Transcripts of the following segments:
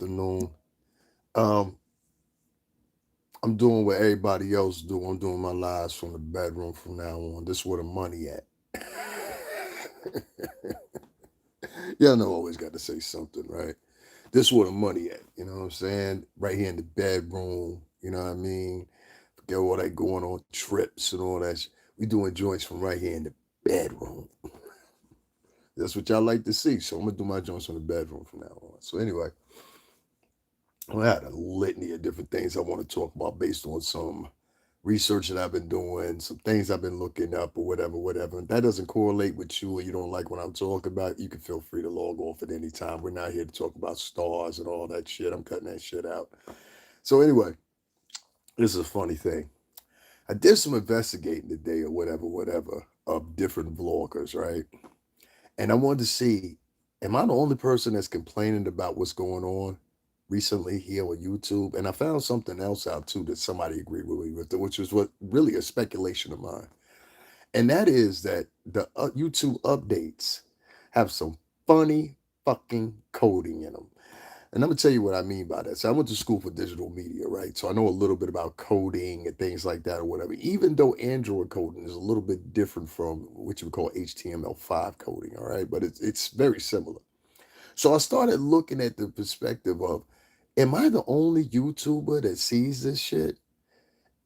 afternoon. Um, I'm doing what everybody else do. I'm doing my lives from the bedroom from now on. This is where the money at. Y'all know I always got to say something, right? This is where the money at. You know what I'm saying? Right here in the bedroom. You know what I mean? Forget all that going on trips and all that. We doing joints from right here in the bedroom. That's what y'all like to see. So I'm gonna do my joints from the bedroom from now on. So anyway, I had a litany of different things I want to talk about based on some research that I've been doing, some things I've been looking up or whatever, whatever. If that doesn't correlate with you or you don't like what I'm talking about, you can feel free to log off at any time. We're not here to talk about stars and all that shit. I'm cutting that shit out. So anyway, this is a funny thing. I did some investigating today or whatever, whatever, of different vloggers, right? And I wanted to see, am I the only person that's complaining about what's going on recently here on YouTube? And I found something else out too that somebody agreed with me with, which was what really a speculation of mine. And that is that the YouTube updates have some funny fucking coding in them. And I'm gonna tell you what I mean by that. So I went to school for digital media, right? So I know a little bit about coding and things like that or whatever. Even though Android coding is a little bit different from what you would call HTML5 coding, all right? But it's very similar. So I started looking at the perspective of, am I the only YouTuber that sees this shit?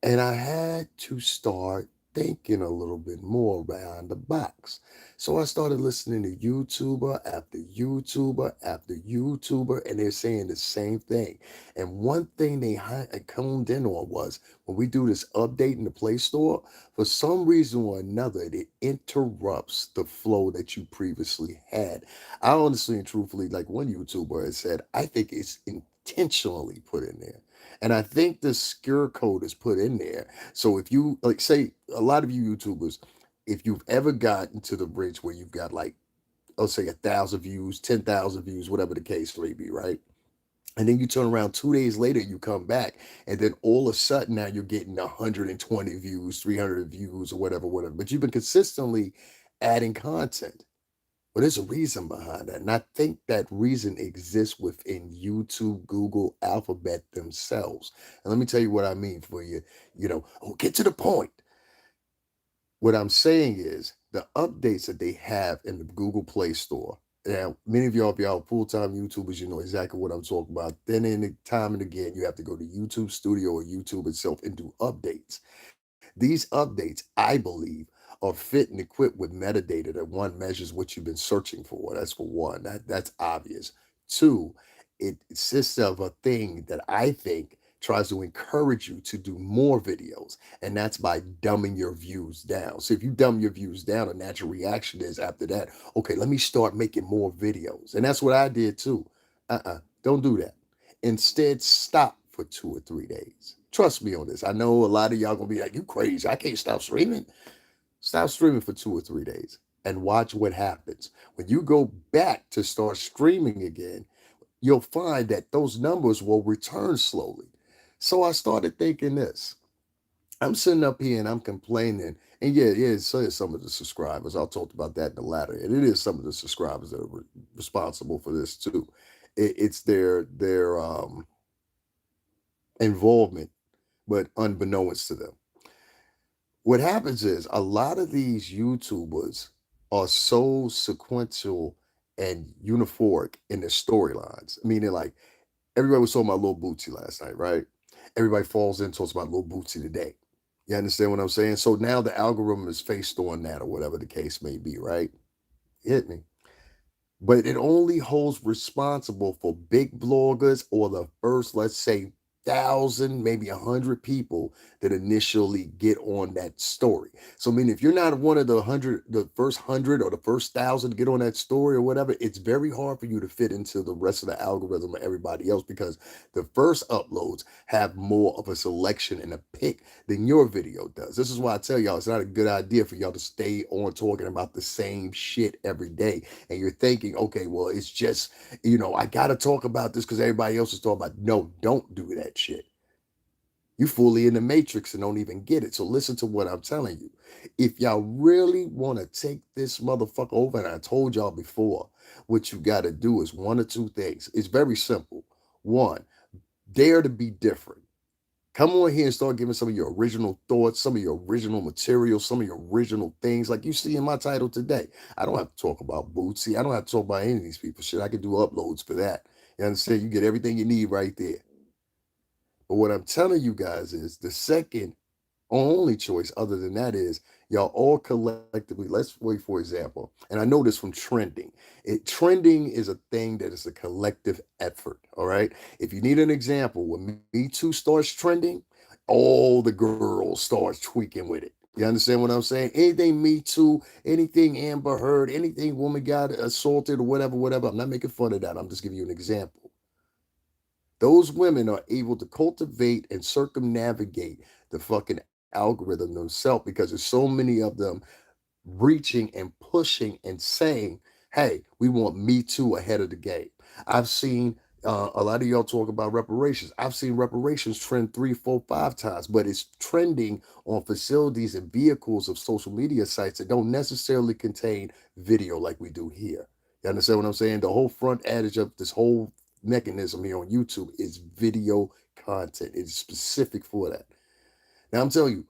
And I had to start thinking a little bit more around the box. So I started listening to YouTuber after YouTuber after YouTuber, and they're saying the same thing. And one thing I coned in on was when we do this update in the Play Store, for some reason or another, it interrupts the flow that you previously had. I honestly and truthfully, like one YouTuber has said, I think it's intentionally put in there. And I think the secure code is put in there. So if you like say a lot of you YouTubers, if you've ever gotten to the bridge where you've got like, let's say 1,000 views, 10,000 views, whatever the case may be, right? And then you turn around 2 days later, you come back, and then all of a sudden now you're getting 120 views, 300 views, or whatever, whatever. But you've been consistently adding content. But there's a reason behind that. And I think that reason exists within YouTube, Google, Alphabet themselves. And let me tell you what I mean for you. Get to the point. What I'm saying is the updates that they have in the Google Play Store. Now, many of y'all, if y'all full-time YouTubers, you know exactly what I'm talking about. Then in the time and again, you have to go to YouTube Studio or YouTube itself and do updates. These updates, I believe, are fit and equipped with metadata that one measures what you've been searching for. That's for one. That's obvious. Two, it consists of a thing that I think tries to encourage you to do more videos, and that's by dumbing your views down. So if you dumb your views down, a natural reaction is after that, okay, let me start making more videos. And that's what I did too. Don't do that. Instead, stop for 2 or 3 days. Trust me on this. I know a lot of y'all gonna be like, you crazy. I can't stop streaming. Stop streaming for 2 or 3 days and watch what happens. When you go back to start streaming again, you'll find that those numbers will return slowly. So I started thinking this. I'm sitting up here and I'm complaining. And yeah, so is some of the subscribers. I'll talk about that in the latter. And it is some of the subscribers that are responsible for this too. It's their involvement, but unbeknownst to them. What happens is a lot of these YouTubers are so sequential and uniphoric in their storylines. Meaning, like, everybody was talking about Lil Bootsy last night, right? Everybody falls in and talks about Lil Bootsy today. You understand what I'm saying? So now the algorithm is faced on that or whatever the case may be, right? Hit me. But it only holds responsible for big bloggers or the first, let's say, 1,000, maybe 100 people that initially get on that story. So, I mean, if you're not one of the first 100 or the first 1,000 to get on that story or whatever, it's very hard for you to fit into the rest of the algorithm of everybody else because the first uploads have more of a selection and a pick than your video does. This is why I tell y'all it's not a good idea for y'all to stay on talking about the same shit every day and you're thinking, okay, well, it's just, I got to talk about this because everybody else is talking about. No, don't do that shit. You fully in the matrix and don't even get it. So listen to what I'm telling you. If y'all really want to take this motherfucker over, and I told y'all before, what you got to do is one or two things. It's very simple. One, dare to be different. Come on here and start giving some of your original thoughts, some of your original material, some of your original things like you see in my title today. I don't have to talk about Bootsy. I don't have to talk about any of these people. Shit, I can do uploads for that. You understand? You get everything you need right there. But what I'm telling you guys is the second only choice other than that is y'all all collectively, let's wait for example, and I know this from trending. Trending is a thing that is a collective effort. All right, if you need an example, when Me Too starts trending, all the girls starts tweaking with it. You understand what I'm saying? Anything Me Too, anything Amber Heard, anything woman got assaulted or whatever, I'm not making fun of that, I'm just giving you an example. Those women are able to cultivate and circumnavigate the fucking algorithm themselves because there's so many of them reaching and pushing and saying, hey, we want Me Too ahead of the game. I've seen a lot of y'all talk about reparations. I've seen reparations trend 3, 4, 5 times, but it's trending on facilities and vehicles of social media sites that don't necessarily contain video like we do here. You understand what I'm saying? The whole front adage of this whole mechanism here on YouTube is video content. It's specific for that. Now I'm telling you,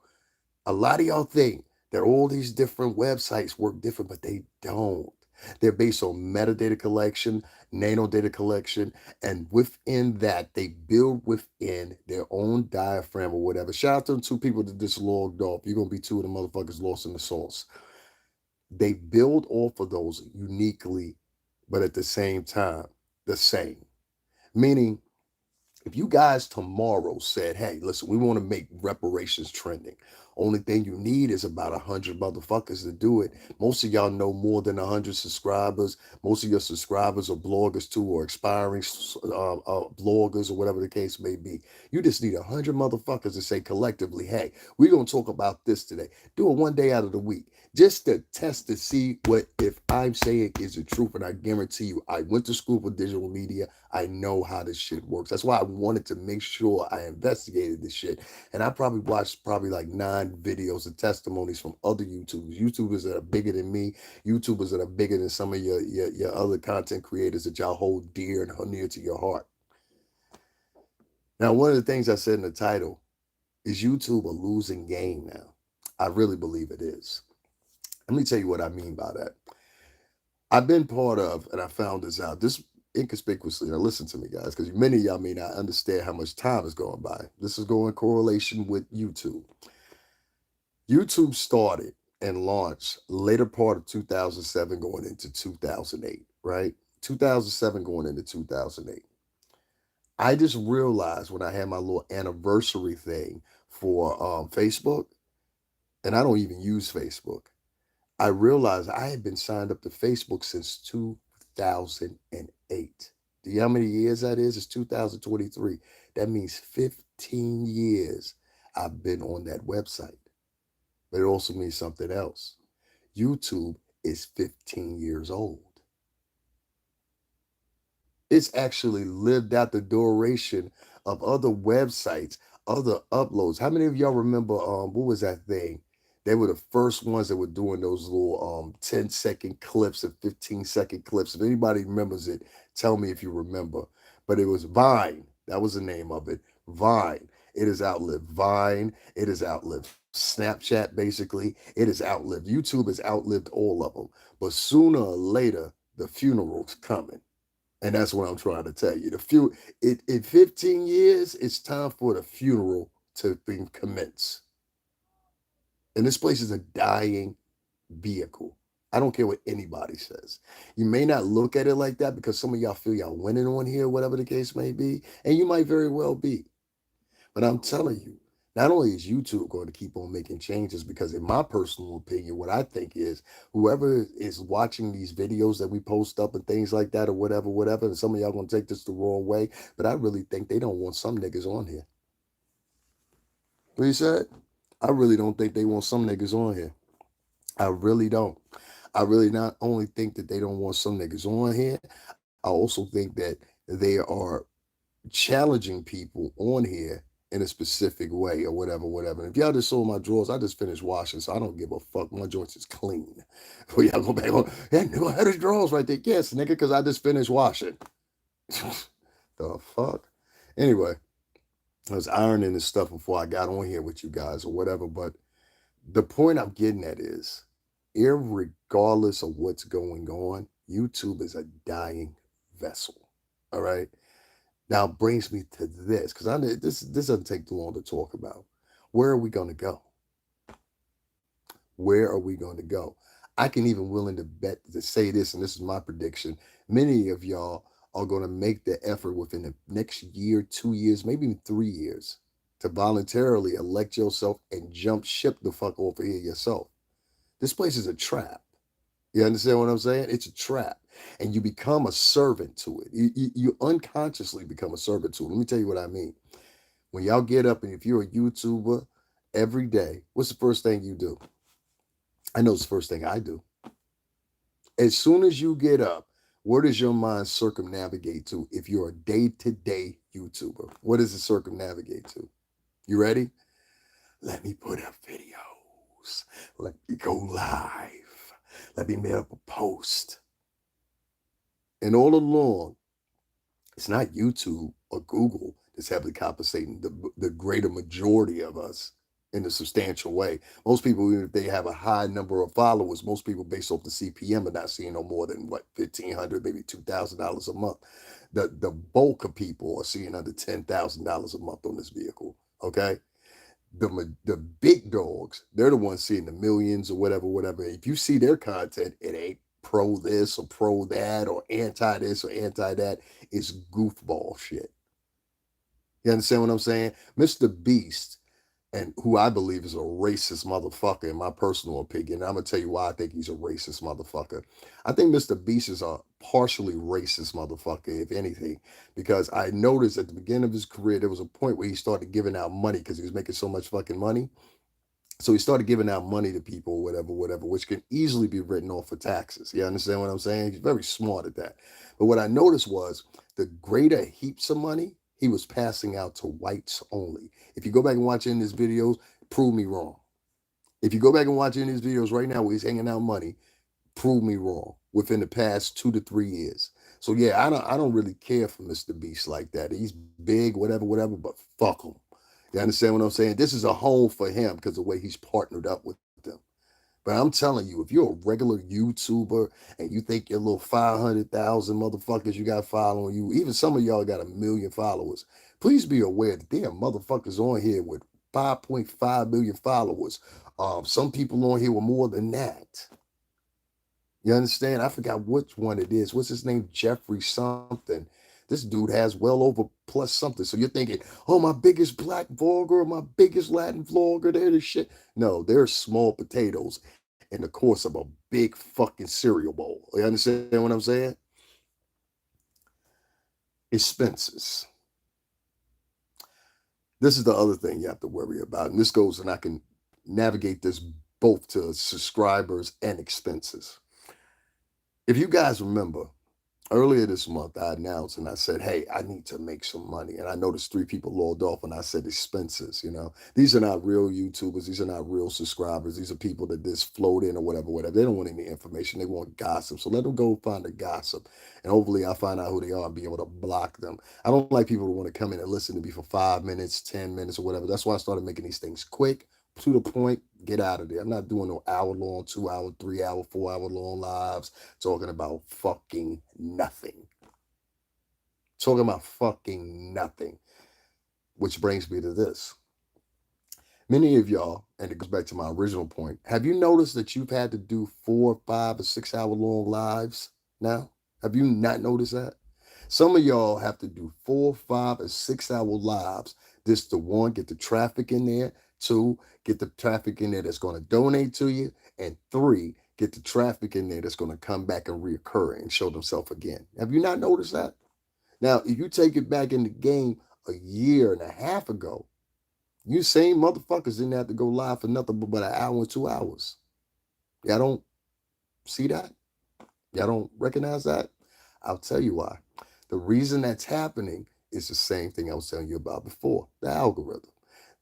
a lot of y'all think that all these different websites work different, but they don't. They're based on metadata collection, nano data collection, and within that, they build within their own diaphragm or whatever. Shout out to the 2 people that just logged off. You're gonna be 2 of the motherfuckers lost in the sauce. They build off of those uniquely, but at the same time, the same. Meaning, if you guys tomorrow said, hey, listen, we want to make reparations trending. Only thing you need is about 100 motherfuckers to do it. Most of y'all know more than 100 subscribers. Most of your subscribers are bloggers too, or aspiring bloggers, or whatever the case may be. You just need 100 motherfuckers to say collectively, hey, we're going to talk about this today. Do it one day out of the week. Just to test to see what if I'm saying is the truth. And I guarantee you, I went to school for digital media. I know how this shit works. That's why I wanted to make sure I investigated this shit. And I probably watched like 9 videos of testimonies from other YouTubers that are bigger than me, YouTubers that are bigger than some of your other content creators that y'all hold dear and near to your heart. Now, one of the things I said in the title is YouTube a losing game now. I really believe it is. Let me tell you what I mean by that. I've been part of, and I found this out, this inconspicuously. Now, listen to me, guys, because many of y'all may not understand how much time is going by. This is going in correlation with YouTube. YouTube started and launched later part of 2007 going into 2008, right? 2007 going into 2008. I just realized when I had my little anniversary thing for Facebook, and I don't even use Facebook. I realized I had been signed up to Facebook since 2008. Do you know how many years that is? It's 2023. That means 15 years I've been on that website. But it also means something else. YouTube is 15 years old. It's actually lived out the duration of other websites, other uploads. How many of y'all remember what was that thing? They were the first ones that were doing those little 10-second clips and 15-second clips. If anybody remembers it, tell me if you remember. But it was Vine. That was the name of it. Vine. It has outlived Vine. It has outlived Snapchat, basically. It has outlived YouTube, has outlived all of them. But sooner or later, the funeral's coming. And that's what I'm trying to tell you. In 15 years, it's time for the funeral to commence. And this place is a dying vehicle. I don't care what anybody says. You may not look at it like that because some of y'all feel y'all winning on here, whatever the case may be. And you might very well be. But I'm telling you, not only is YouTube going to keep on making changes, because in my personal opinion, what I think is whoever is watching these videos that we post up and things like that or whatever, and some of y'all going to take this the wrong way, but I really think they don't want some niggas on here. What you said? I really don't think they want some niggas on here. I really don't. I really not only think that they don't want some niggas on here, I also think that they are challenging people on here in a specific way or whatever. And if y'all just saw my drawers, I just finished washing, so I don't give a fuck. My joints is clean. But y'all go back on, yeah, nigga, I had his drawers right there. Yes, nigga, because I just finished washing. The fuck? Anyway, I was ironing this stuff before I got on here with you guys or whatever. But the point I'm getting at is, irregardless of what's going on, YouTube is a dying vessel. All right. Now it brings me to this because I this doesn't take too long to talk about. Where are we going to go? Where are we going to go? I can even willing to bet to say this, and this is my prediction. Many of y'all are going to make the effort within the next year, 2 years, maybe even 3 years to voluntarily elect yourself and jump ship the fuck over here yourself. This place is a trap. You understand what I'm saying? It's a trap. And you become a servant to it. You unconsciously become a servant to it. Let me tell you what I mean. When y'all get up and if you're a YouTuber every day, what's the first thing you do? I know it's the first thing I do. As soon as you get up, where does your mind circumnavigate to if you're a day-to-day YouTuber? What does it circumnavigate to? You ready? Let me put up videos. Let me go live. Let me make up a post. And all along, it's not YouTube or Google that's heavily compensating the greater majority of us in a substantial way. Most people, even if they have a high number of followers, most people based off the CPM are not seeing no more than what, $1,500, maybe $2,000 a month. The bulk of people are seeing under $10,000 a month on this vehicle. Okay. The big dogs, they're the ones seeing the millions or whatever. If you see their content, it ain't pro this or pro that or anti this or anti that. It's goofball shit. You understand what I'm saying? Mr. Beast, and who I believe is a racist motherfucker, in my personal opinion. I'm gonna tell you why I think he's a racist motherfucker. I think Mr. Beast is a partially racist motherfucker, if anything, because I noticed at the beginning of his career there was a point where he started giving out money because he was making so much fucking money. So he started giving out money to people, whatever, which can easily be written off for taxes. You understand what I'm saying? He's very smart at that. But what I noticed was the greater heaps of money he was passing out to whites only. If you go back and watch in his videos, prove me wrong. If you go back and watch in his videos right now where he's hanging out money, prove me wrong within the past 2 to 3 years. So yeah, I don't really care for Mr. Beast like that. He's big, whatever, but fuck him. You understand what I'm saying? This is a home for him because of the way he's partnered up with them. But I'm telling you, if you're a regular YouTuber and you think your little 500,000 motherfuckers you got following you, even some of y'all got 1 million followers, please be aware that there are motherfuckers on here with 5.5 million followers. Some people on here with more than that. You understand? I forgot which one it is. What's his name? Jeffrey something. This dude has well over plus something. So you're thinking, oh, my biggest black vlogger, my biggest Latin vlogger, they're the shit. No, they're small potatoes in the course of a big fucking cereal bowl. You understand what I'm saying? Expenses. This is the other thing you have to worry about. And this goes, and I can navigate this both to subscribers and expenses. If you guys remember, earlier this month, I announced and I said, hey, I need to make some money. And I noticed 3 people logged off and I said expenses, These are not real YouTubers. These are not real subscribers. These are people that just float in or whatever. They don't want any information. They want gossip. So let them go find the gossip. And hopefully I'll find out who they are and be able to block them. I don't like people who want to come in and listen to me for 5 minutes, 10 minutes or whatever. That's why I started making these things quick, to the point, get out of there. I'm not doing no hour long, 2 hour, 3 hour, 4 hour long lives talking about fucking nothing. Talking about fucking nothing. Which brings me to this. Many of y'all, and it goes back to my original point, have you noticed that you've had to do 4, 5, or 6 hour long lives now? Have you not noticed that? Some of y'all have to do 4, 5, or 6 hour lives just to, one, get the traffic in there, 2, get the traffic in there that's going to donate to you, and 3, get the traffic in there that's going to come back and reoccur and show themselves again. Have you not noticed that? Now, if you take it back in the game a year and a half ago, you same motherfuckers didn't have to go live for nothing but an hour and 2 hours. Y'all don't see that? Y'all don't recognize that? I'll tell you why. The reason that's happening is the same thing I was telling you about before, the algorithm.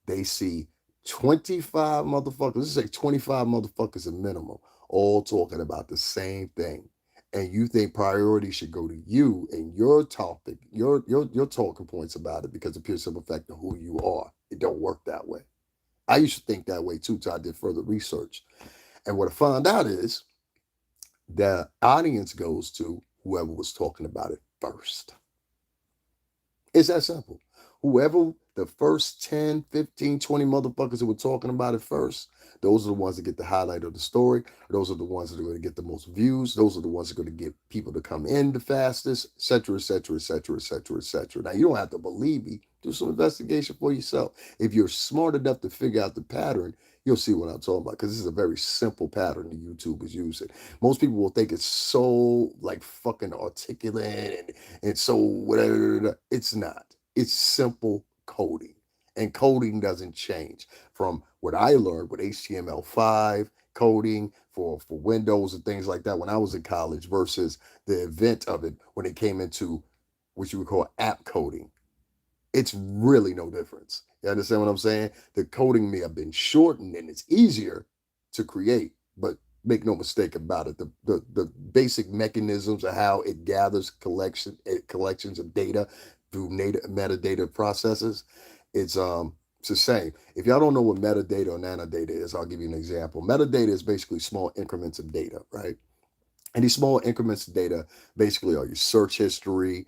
They see 25 motherfuckers, let's say 25 motherfuckers a minimum, all talking about the same thing. and you think priority should go to you and your topic, your talking points about it because of pure simple fact of who you are. It don't work that way. I used to think that way too till I did further research. And what I found out is the audience goes to whoever was talking about it first. It's that simple. Whoever the first 10, 15, 20 motherfuckers who were talking about it first, those are the ones that get the highlight of the story. Those are the ones that are going to get the most views. Those are the ones that are going to get people to come in the fastest, et cetera, et cetera, et cetera, et cetera, et cetera. Now, you don't have to believe me. Do some investigation for yourself. If you're smart enough to figure out the pattern, you'll see what I'm talking about because this is a very simple pattern that YouTube is using. Most people will think it's so like fucking articulate and so whatever. It's not. It's simple coding. And coding doesn't change from what I learned with HTML5 coding for Windows and things like that when I was in college versus the event of it when it came into what you would call app coding. It's really no difference. You understand what I'm saying? The coding may have been shortened and it's easier to create, but make no mistake about it. The basic mechanisms of how it gathers collections of data through metadata processes, it's the same. If y'all don't know what metadata or nanodata is, I'll give you an example. Metadata is basically small increments of data, right? And these small increments of data basically are your search history.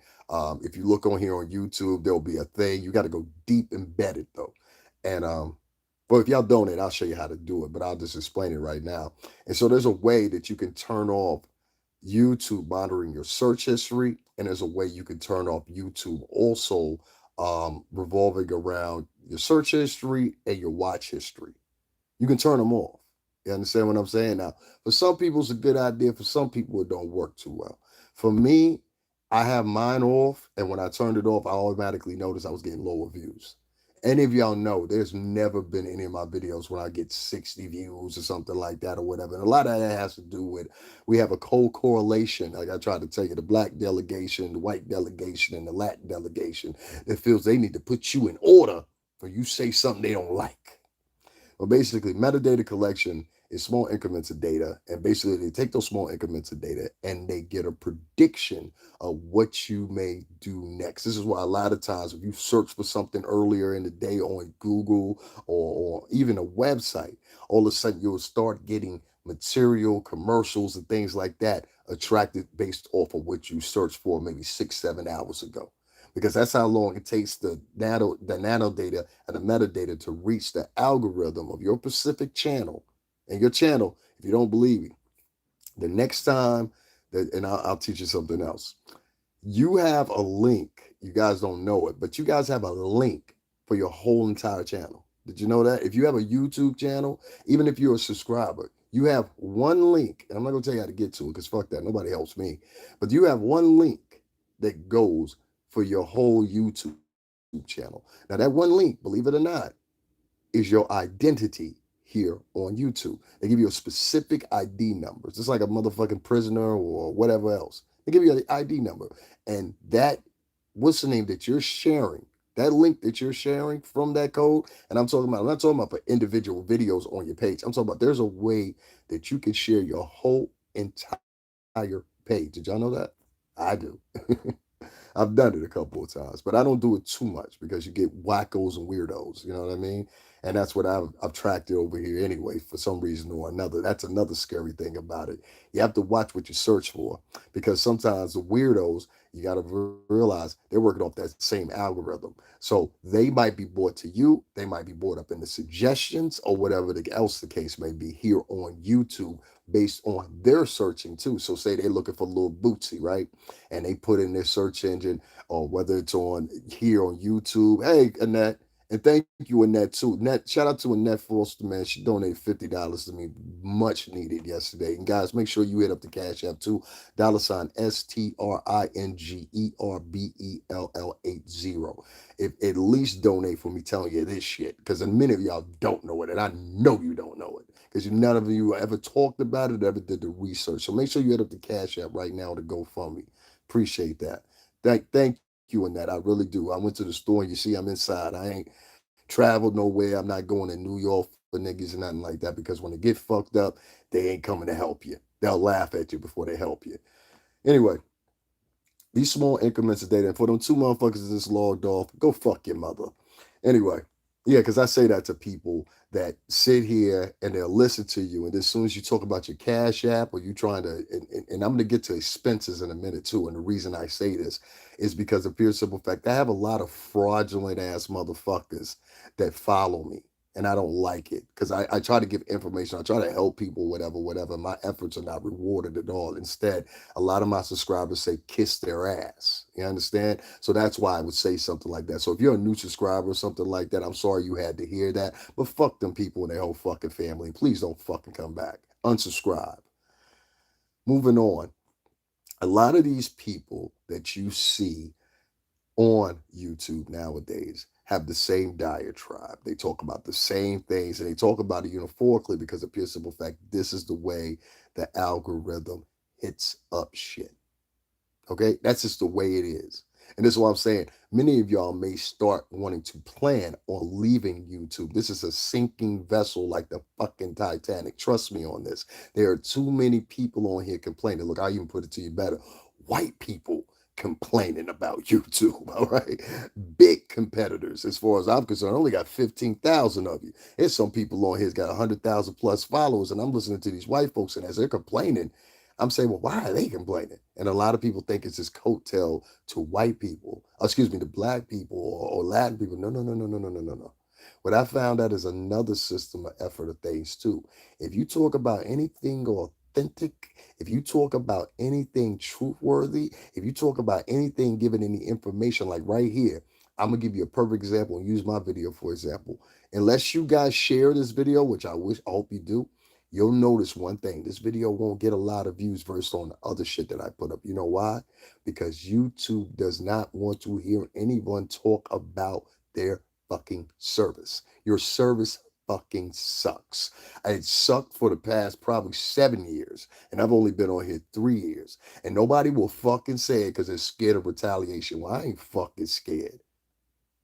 If you look on here on YouTube, there'll be a thing. You got to go deep embedded though. And but if y'all donate, I'll show you how to do it, but I'll just explain it right now. And so there's a way that you can turn off YouTube monitoring your search history, and there's a way you can turn off YouTube also revolving around your search history and your watch history. You can turn them off. You understand what I'm saying? Now, for some people, it's a good idea. For some people, it don't work too well. For me, I have mine off, and when I turned it off, I automatically noticed I was getting lower views. Any of y'all know there's never been any of my videos when I get 60 views or something like that or whatever. And a lot of that has to do with we have a cold correlation. Like I tried to tell you, the black delegation, the white delegation, and the Latin delegation that feels they need to put you in order for you say something they don't like. Well, basically, metadata collection is small increments of data. And basically, they take those small increments of data and they get a prediction of what you may do next. This is why a lot of times, if you search for something earlier in the day on Google or even a website, all of a sudden you'll start getting material, commercials, and things like that attracted based off of what you searched for maybe 6, 7 hours ago because that's how long it takes the nano data and the metadata to reach the algorithm of your specific channel. And your channel, if you don't believe me, the next time that, and I'll teach you something else. You have a link. You guys don't know it, but you guys have a link for your whole entire channel. Did you know that? If you have a YouTube channel, even if you're a subscriber, you have one link. And I'm not gonna tell you how to get to it because fuck that. Nobody helps me. But you have one link that goes for your whole YouTube channel. Now, that one link, believe it or not, is your identity here on YouTube. They give you a specific ID number. It's just like a motherfucking prisoner or whatever else. They give you an ID number. And that, what's the name that you're sharing? That link that you're sharing from that code, and I'm not talking about for individual videos on your page. I'm talking about there's a way that you can share your whole entire page. Did y'all know that? I do. I've done it a couple of times, but I don't do it too much because you get wackos and weirdos. You know what I mean? And that's what I've tracked it over here anyway, for some reason or another. That's another scary thing about it. You have to watch what you search for because sometimes the weirdos, you got to realize they're working off that same algorithm. So they might be brought to you, they might be brought up in the suggestions or whatever else the case may be here on YouTube based on their searching too. So say they're looking for little Bootsy, right? And they put in their search engine, or whether it's on here on YouTube. Hey, Annette, and thank you, Annette, too. Annette, shout out to Annette Foster, man. She donated $50 to me, much needed yesterday. And guys, make sure you hit up the Cash App too. $ STRINGERBELL80. If at least donate for me telling you this shit. Because many of y'all don't know it, and I know you don't know it. Because none of you ever talked about it, ever did the research. So make sure you hit up the Cash App right now to GoFundMe. Appreciate that. Thank you in that. I really do. I went to the store and you see I'm inside. I ain't traveled nowhere. I'm not going to New York for niggas and nothing like that because when they get fucked up, they ain't coming to help you. They'll laugh at you before they help you. Anyway, these small increments of data, and for them two motherfuckers that's logged off, go fuck your mother. Anyway, yeah, because I say that to people that sit here and they'll listen to you, and as soon as you talk about your Cash App or you trying to, and I'm going to get to expenses in a minute too, and the reason I say this is because of pure simple fact, I have a lot of fraudulent ass motherfuckers that follow me. And I don't like it because I try to give information. I try to help people, whatever, whatever. My efforts are not rewarded at all. Instead, a lot of my subscribers say kiss their ass. You understand? So that's why I would say something like that. So if you're a new subscriber or something like that, I'm sorry you had to hear that. But fuck them people and their whole fucking family. Please don't fucking come back. Unsubscribe. Moving on. A lot of these people that you see on YouTube nowadays have the same diatribe. They talk about the same things and they talk about it uniformly because of pure simple fact, this is the way the algorithm hits up shit. Okay, that's just the way it is. And this is what I'm saying. Many of y'all may start wanting to plan on leaving YouTube. This is a sinking vessel like the fucking Titanic. Trust me on this. There are too many people on here complaining. Look, I'll even put it to you better. White people complaining about YouTube, all right? Big competitors, as far as I'm concerned. I only got 15,000 of you. There's some people on here's got 100,000 plus followers, and I'm listening to these white folks, and as they're complaining, I'm saying, well, why are they complaining? And a lot of people think it's this coattail to white people, excuse me, to black people or Latin people. No, no, no, no, no, no, no, no, no. What I found out is another system of effort of things too. If you talk about anything authentic, if you talk about anything truthworthy, if you talk about anything giving any information, like right here, I'm gonna give you a perfect example and use my video for example. Unless you guys share this video, which I hope you do, you'll notice one thing. This video won't get a lot of views versus on the other shit that I put up. You know why? Because YouTube does not want to hear anyone talk about their fucking service. Your service fucking sucks. It sucked for the past probably 7 years, and I've only been on here 3 years. And nobody will fucking say it because they're scared of retaliation. Well, I ain't fucking scared.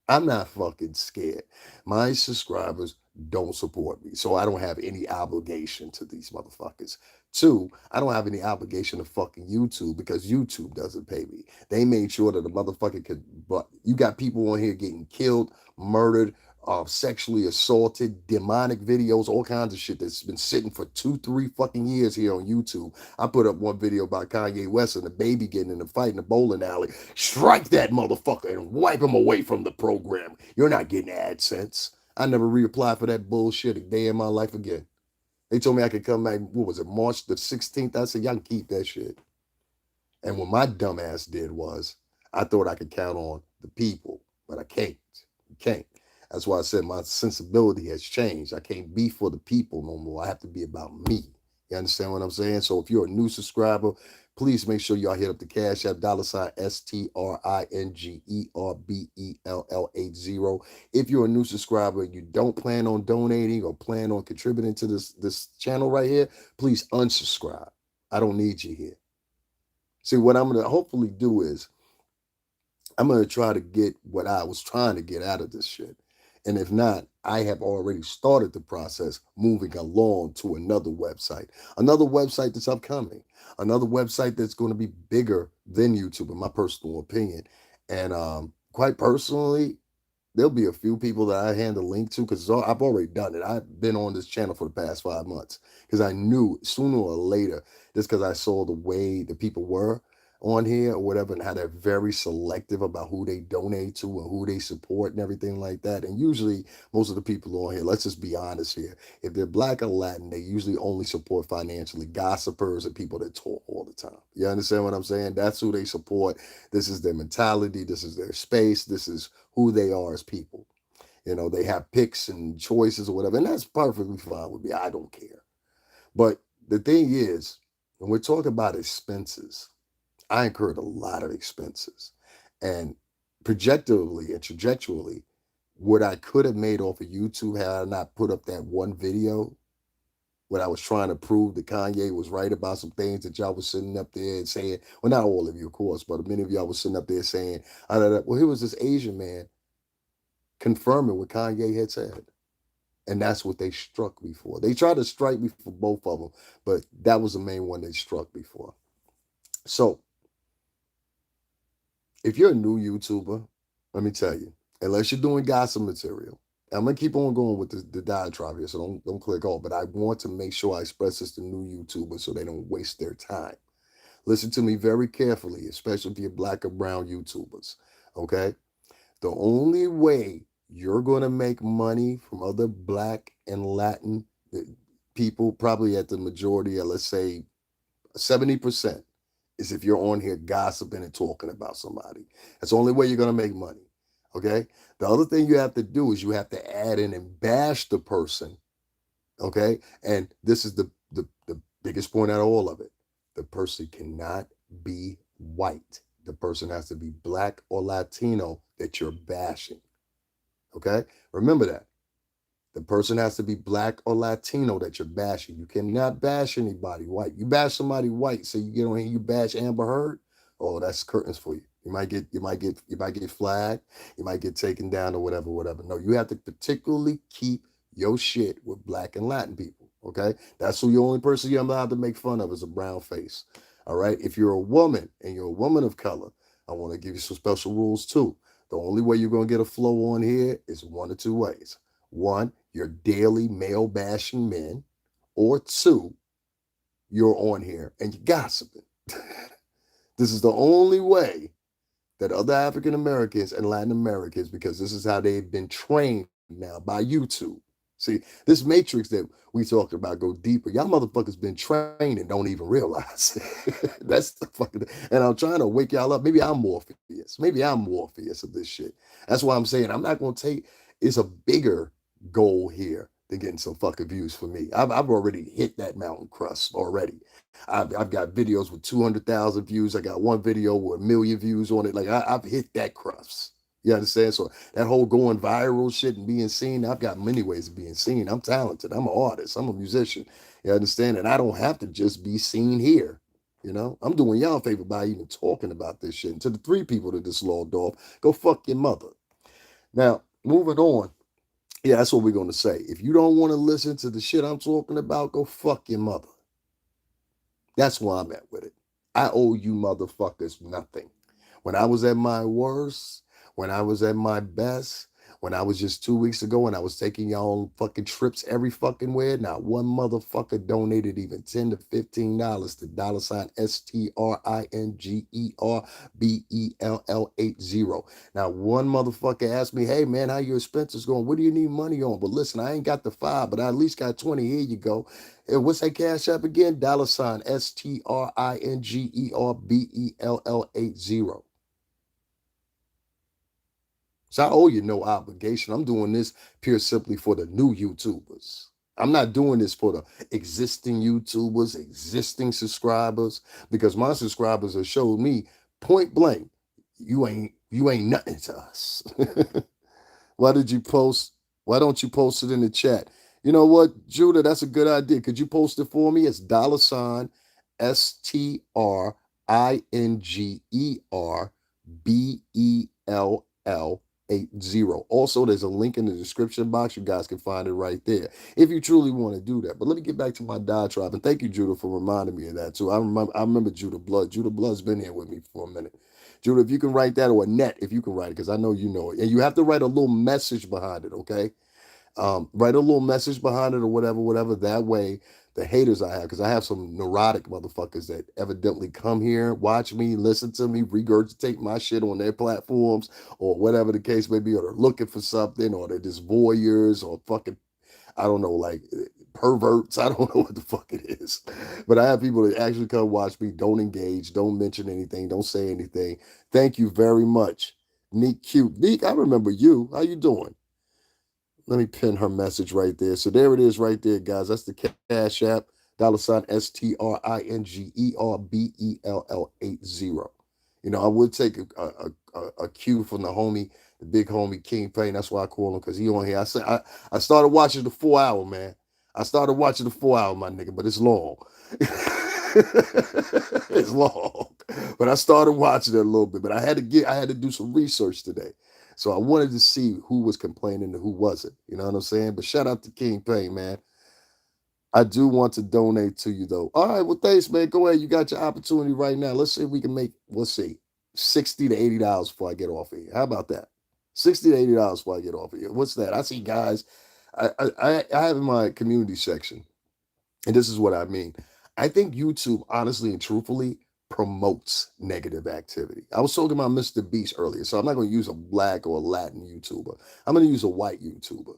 I'm not fucking scared. My subscribers don't support me, so I don't have any obligation to these motherfuckers. Two, I don't have any obligation to fucking YouTube because YouTube doesn't pay me. They made sure that the motherfucker could, but you got people on here getting killed, murdered, sexually assaulted, demonic videos, all kinds of shit that's been sitting for 2, 3 fucking years here on YouTube. I put up one video about Kanye West and the baby getting in a fight in the bowling alley. Strike that motherfucker and wipe him away from the program. You're not getting AdSense. I never reapplied for that bullshit a day in my life again. They told me I could come back, what was it, March the 16th? I said, y'all can keep that shit. And what my dumb ass did was, I thought I could count on the people, but I can't. You can't. That's why I said my sensibility has changed. I can't be for the people no more. I have to be about me. You understand what I'm saying? So if you're a new subscriber, please make sure y'all hit up the Cash App, $ STRINGERBELL80. If you're a new subscriber and you don't plan on donating or plan on contributing to this channel right here, please unsubscribe. I don't need you here. See, what I'm going to hopefully do is I'm going to try to get what I was trying to get out of this shit. And if not, I have already started the process moving along to another website that's upcoming, another website that's going to be bigger than YouTube, in my personal opinion. And quite personally, there'll be a few people that I hand a link to because I've already done it. I've been on this channel for the past 5 months because I knew sooner or later, just because I saw the way the people were on here or whatever, and how they're very selective about who they donate to and who they support and everything like that. And usually, most of the people on here, let's just be honest here, if they're black or Latin, they usually only support financially gossipers and people that talk all the time. You understand what I'm saying? That's who they support. This is their mentality. This is their space. This is who they are as people. You know, they have picks and choices or whatever, and that's perfectly fine with me. I don't care. But the thing is, when we're talking about expenses, I incurred a lot of expenses. And projectively and trajectorily, what I could have made off of YouTube had I not put up that one video when I was trying to prove that Kanye was right about some things that y'all was sitting up there and saying, well, not all of you, of course, but many of y'all was sitting up there saying, well, here was this Asian man confirming what Kanye had said. And that's what they struck me for. They tried to strike me for both of them, but that was the main one they struck me for. So if you're a new YouTuber, let me tell you, unless you're doing gossip material, I'm gonna keep on going with the diatribe here, so don't click off. But I want to make sure I express this to new YouTubers so they don't waste their time. Listen to me very carefully, especially if you're black or brown YouTubers. Okay, the only way you're gonna make money from other black and Latin people, probably at the majority, of, let's say 70%, is if you're on here gossiping and talking about somebody. That's the only way you're going to make money. Okay. The other thing you have to do is you have to add in and bash the person. Okay. And this is the biggest point out of all of it. The person cannot be white. The person has to be black or Latino that you're bashing. Okay. Remember that. The person has to be black or Latino that you're bashing. You cannot bash anybody white. You bash somebody white, so you get on here, you bash Amber Heard. Oh, that's curtains for you. You might get flagged. You might get taken down or whatever, whatever. No, you have to particularly keep your shit with black and Latin people. Okay, that's who the only person you're allowed to make fun of is a brown face. All right. If you're a woman and you're a woman of color, I want to give you some special rules too. The only way you're gonna get a flow on here is one or two ways. One, you're daily male bashing men, or two, you're on here and you're gossiping. This is the only way that other African Americans and Latin Americans, because this is how they've been trained now by YouTube. See, this matrix that we talked about go deeper. Y'all motherfuckers been trained and don't even realize. That's the fucking. And I'm trying to wake y'all up. Maybe I'm Morpheus. Maybe I'm Morpheus of this shit. That's why I'm saying I'm not gonna take. It's a bigger goal here than getting some fucking views for me. I've already hit that mountain crust already. I've got videos with 200,000 views. I got one video with 1 million views on it. Like I've hit that crust. You understand? So that whole going viral shit and being seen, I've got many ways of being seen. I'm talented. I'm an artist. I'm a musician. You understand? And I don't have to just be seen here. You know, I'm doing y'all a favor by even talking about this shit. And to the 3 people that this logged off, go fuck your mother. Now, moving on. Yeah, that's what we're going to say. If you don't want to listen to the shit I'm talking about, go fuck your mother. That's where I'm at with it. I owe you motherfuckers nothing. When I was at my worst, when I was at my best, when I was just 2 weeks ago and I was taking y'all on fucking trips every fucking where, not one motherfucker donated even $10 to $15 to $STRINGERBELL80. Now, one motherfucker asked me, hey man, how your expenses going? What do you need money on? But listen, I ain't got the 5, but I at least got 20. Here you go. What's that cash app again? $STRINGERBELL80. So I owe you no obligation. I'm doing this pure simply for the new YouTubers. I'm not doing this for the existing YouTubers, existing subscribers, because my subscribers have showed me point blank, you ain't nothing to us. Why did you post? Why don't you post it in the chat? You know what, Judah, that's a good idea. Could you post it for me? It's $STRINGERBELL80. Also, there's a link in the description box. You guys can find it right there if you truly want to do that. But let me get back to my diatribe. And thank you, Judah, for reminding me of that too. I remember Judah Blood. Judah Blood's been here with me for a minute. Judah, if you can write that, or Annette, if you can write it, because I know you know it. And you have to write a little message behind it, okay? Write a little message behind it or whatever, whatever. That way, the haters I have, because I have some neurotic motherfuckers that evidently come here, watch me, listen to me, regurgitate my shit on their platforms or whatever the case may be, or they're looking for something, or they're just voyeurs or fucking, I don't know, like perverts. I don't know what the fuck it is. But I have people that actually come watch me, don't engage, don't mention anything, don't say anything. Thank you very much. Neek Cute. Neek, I remember you. How you doing? Let me pin her message right there. So there it is right there, guys. That's the Cash App, $STRINGERBELL80. You know, I would take a cue from the homie, the big homie King Payne. That's why I call him, because he on here. I started watching the 4 hour, man. I started watching the 4 hour, my nigga, but it's long. It's long. But I started watching it a little bit. But I had to do some research today. So I wanted to see who was complaining and who wasn't. You know what I'm saying? But shout out to King Payne, man. I do want to donate to you though. All right, well, thanks, man. Go ahead. You got your opportunity right now. Let's see if we can make, we'll see. $60 to $80 before I get off of here. How about that? $60 to $80 before I get off of here. What's that? I see guys. I have in my community section, and this is what I mean. I think YouTube, honestly and truthfully, promotes negative activity. I was talking about Mr. Beast earlier, so I'm not going to use a black or a Latin YouTuber. I'm going to use a white YouTuber.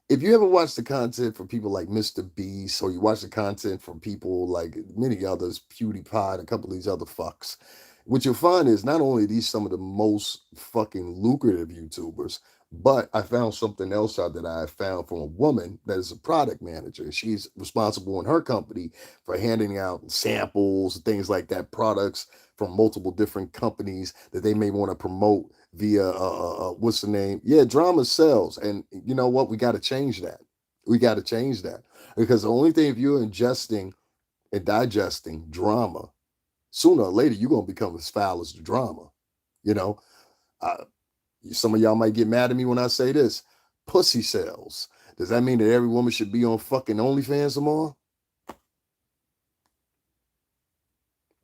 If you ever watch the content from people like Mr. Beast, or you watch the content from people like many others, PewDiePie, and a couple of these other fucks, what you'll find is not only are these some of the most fucking lucrative YouTubers, but I found something else out that I found from a woman that is a product manager. She's responsible in her company for handing out samples, things like that, products from multiple different companies that they may want to promote via what's the name? Yeah, drama sells. And you know what? We got to change that. We got to change that. Because the only thing, if you're ingesting and digesting drama, sooner or later you're gonna become as foul as the drama. You know, uh, some of y'all might get mad at me when I say this. Pussy sells. Does that mean that every woman should be on fucking OnlyFans tomorrow?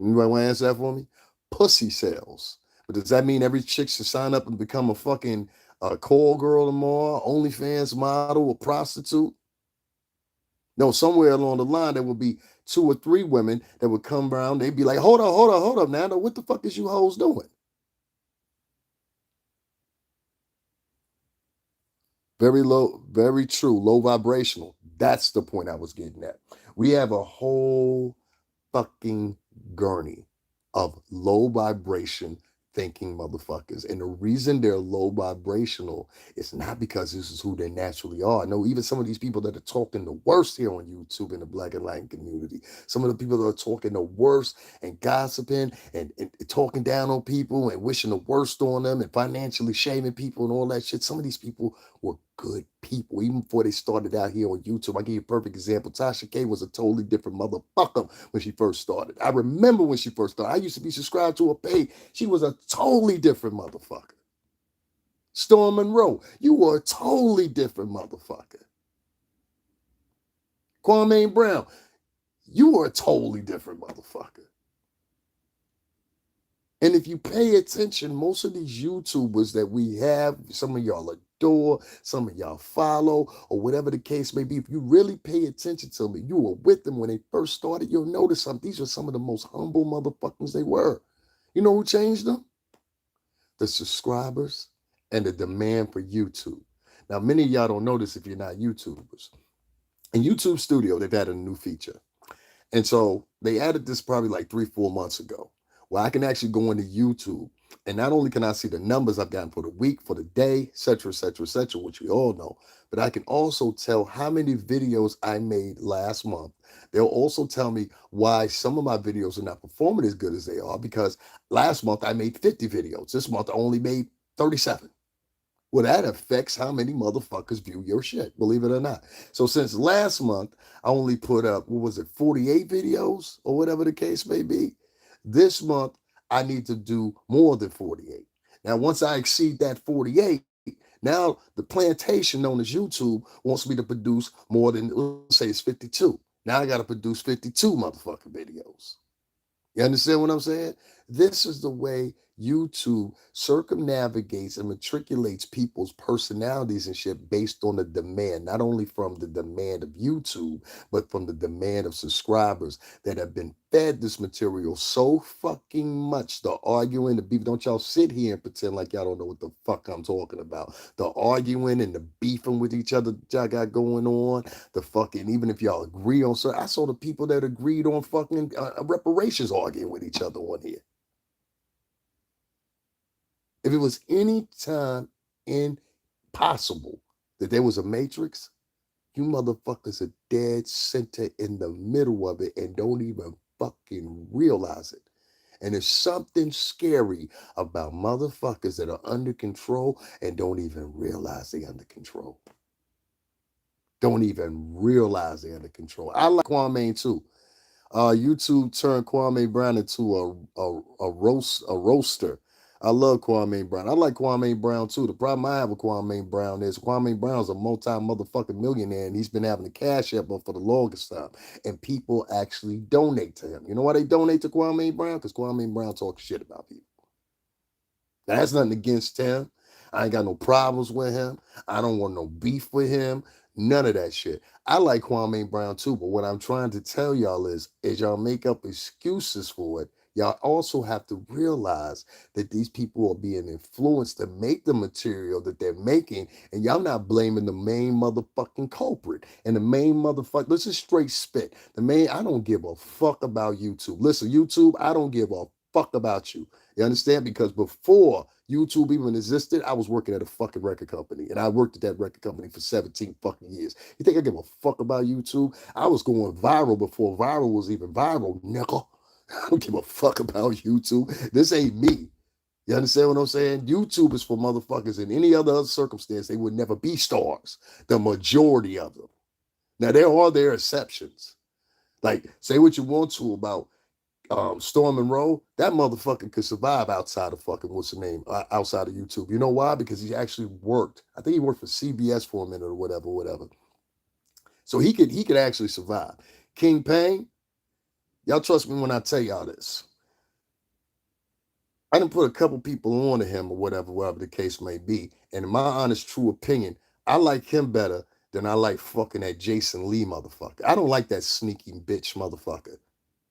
Anybody want to answer that for me? Pussy sells. But does that mean every chick should sign up and become a fucking call girl tomorrow, OnlyFans model, or prostitute? No, somewhere along the line there will be two or three women that would come around. They'd be like, hold up, Nando, what the fuck is you hoes doing? Very low, very true, low vibrational. That's the point I was getting at. We have a whole fucking gurney of low vibration thinking motherfuckers. And the reason they're low vibrational is not because this is who they naturally are. No, even some of these people that are talking the worst here on YouTube in the Black and Latin community, some of the people that are talking the worst and gossiping and talking down on people and wishing the worst on them and financially shaming people and all that shit. Some of these people were good people, even before they started out here on YouTube. I'll give you a perfect example. Tasha K was a totally different motherfucker when she first started. I remember when she first started. I used to be subscribed to her page. She was a totally different motherfucker. Storm Monroe, you were a totally different motherfucker. Kwame Brown, you were a totally different motherfucker. And if you pay attention, most of these YouTubers that we have, some of y'all adore, some of y'all follow, or whatever the case may be, if you really pay attention to them, you were with them when they first started, you'll notice something. These are some of the most humble motherfuckers they were. You know who changed them? The subscribers and the demand for YouTube. Now, many of y'all don't know this if you're not YouTubers. In YouTube Studio, they've added a new feature. And so they added this probably like 3, 4 months ago, where I can actually go into YouTube. And not only can I see the numbers I've gotten for the week, for the day, et cetera, which we all know, but I can also tell how many videos I made last month. They'll also tell me why some of my videos are not performing as good as they are, because last month I made 50 videos. This month I only made 37. Well, that affects how many motherfuckers view your shit, believe it or not. So since last month, I only put up, what was it, 48 videos or whatever the case may be. This month, I need to do more than 48. Now, once I exceed that 48, now the plantation known as YouTube wants me to produce more than, let's say it's 52. Now I got to produce 52 motherfucking videos. You understand what I'm saying? This is the way YouTube circumnavigates and matriculates people's personalities and shit based on the demand, not only from the demand of YouTube, but from the demand of subscribers that have been fed this material so fucking much. The arguing, the beef. Don't y'all sit here and pretend like y'all don't know what the fuck I'm talking about. The arguing and the beefing with each other that y'all got going on. The fucking, even if y'all agree on certain, I saw the people that agreed on fucking reparations arguing with each other on here. If it was any time impossible that there was a matrix, you motherfuckers are dead center in the middle of it and don't even fucking realize it. And there's something scary about motherfuckers that are under control and don't even realize they're under control. Don't even realize they're under control. I like Kwame too. YouTube turned Kwame Brown into a roaster. I love Kwame Brown. I like Kwame Brown too. The problem I have with Kwame Brown is Kwame Brown's a multi motherfucking millionaire, and he's been having the cash app up for the longest time. And people actually donate to him. You know why they donate to Kwame Brown? Because Kwame Brown talks shit about people. Now, that's nothing against him. I ain't got no problems with him. I don't want no beef with him. None of that shit. I like Kwame Brown too, but what I'm trying to tell y'all is y'all make up excuses for it. Y'all also have to realize that these people are being influenced to make the material that they're making, and y'all not blaming the main motherfucking culprit. And the main motherfucker, this is straight spit. I don't give a fuck about YouTube. Listen, YouTube, I don't give a fuck about you. You understand? Because before YouTube even existed, I was working at a fucking record company. And I worked at that record company for 17 fucking years. You think I give a fuck about YouTube? I was going viral before viral was even viral, nigga. I don't give a fuck about YouTube. This ain't me. You understand what I'm saying? YouTube is for motherfuckers in any other circumstance. They would never be stars. The majority of them. Now, there are their exceptions. Like, say what you want to about Storm Monroe, that motherfucker could survive outside of fucking what's the name, outside of YouTube. You know why? Because he actually worked. I think he worked for CBS for a minute or whatever, whatever. So he could actually survive. King Payne, y'all trust me when I tell y'all this. I didn't put a couple people on to him or whatever, whatever the case may be. And in my honest, true opinion, I like him better than I like fucking that Jason Lee motherfucker. I don't like that sneaky bitch motherfucker.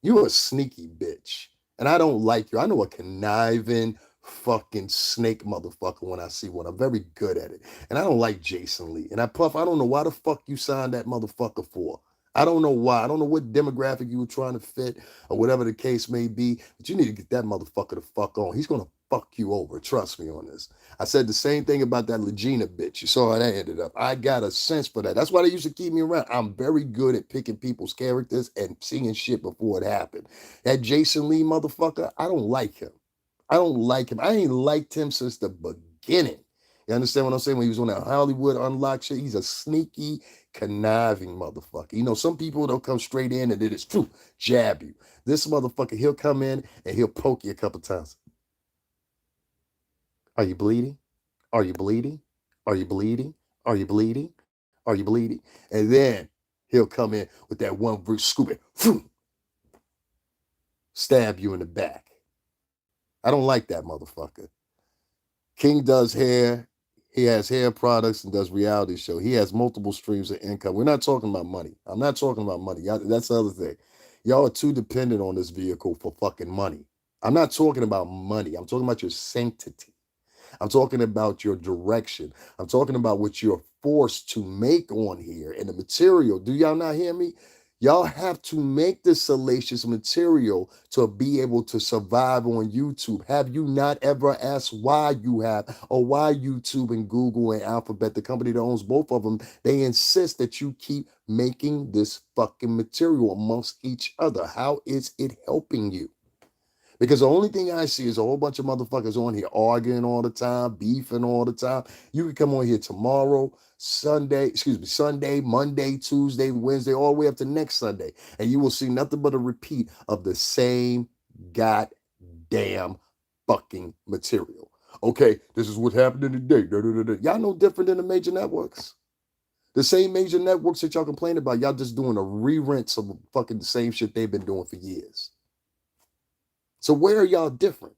You a sneaky bitch. And I don't like you. I know a conniving fucking snake motherfucker when I see one. I'm very good at it. And I don't like Jason Lee. And I don't know why the fuck you signed that motherfucker for. I don't know why. I don't know what demographic you were trying to fit or whatever the case may be. But you need to get that motherfucker the fuck on. He's gonna fuck you over. Trust me on this. I said the same thing about that Legina bitch. You saw how that ended up. I got a sense for that. That's why they used to keep me around. I'm very good at picking people's characters and seeing shit before it happened. That Jason Lee motherfucker, I don't like him. I don't like him. I ain't liked him since the beginning. You understand what I'm saying? When he was on that Hollywood Unlocked shit, he's a sneaky, conniving motherfucker. You know, some people don't come straight in and it is true, jab you. This motherfucker, he'll come in and he'll poke you a couple times. Are you bleeding? Are you bleeding? Are you bleeding? Are you bleeding? Are you bleeding? And then he'll come in with that one Bruce scoop it, stab you in the back. I don't like that motherfucker. King does hair. He has hair products and does reality show. He has multiple streams of income. We're not talking about money. I'm not talking about money. That's the other thing. Y'all are too dependent on this vehicle for fucking money. I'm not talking about money. I'm talking about your sanctity. I'm talking about your direction. I'm talking about what you're forced to make on here and the material. Do y'all not hear me? Y'all have to make this salacious material to be able to survive on YouTube. Have you not ever asked why you have, or why YouTube and Google and Alphabet, the company that owns both of them, they insist that you keep making this fucking material amongst each other? How is it helping you? Because the only thing I see is a whole bunch of motherfuckers on here arguing all the time, beefing all the time. You can come on here tomorrow, Sunday, Monday, Tuesday, Wednesday, all the way up to next Sunday. And you will see nothing but a repeat of the same goddamn fucking material. Okay, this is what happened today. Y'all no different than the major networks. The same major networks that y'all complain about, y'all just doing a re-rinse of fucking the same shit they've been doing for years. So where are y'all different?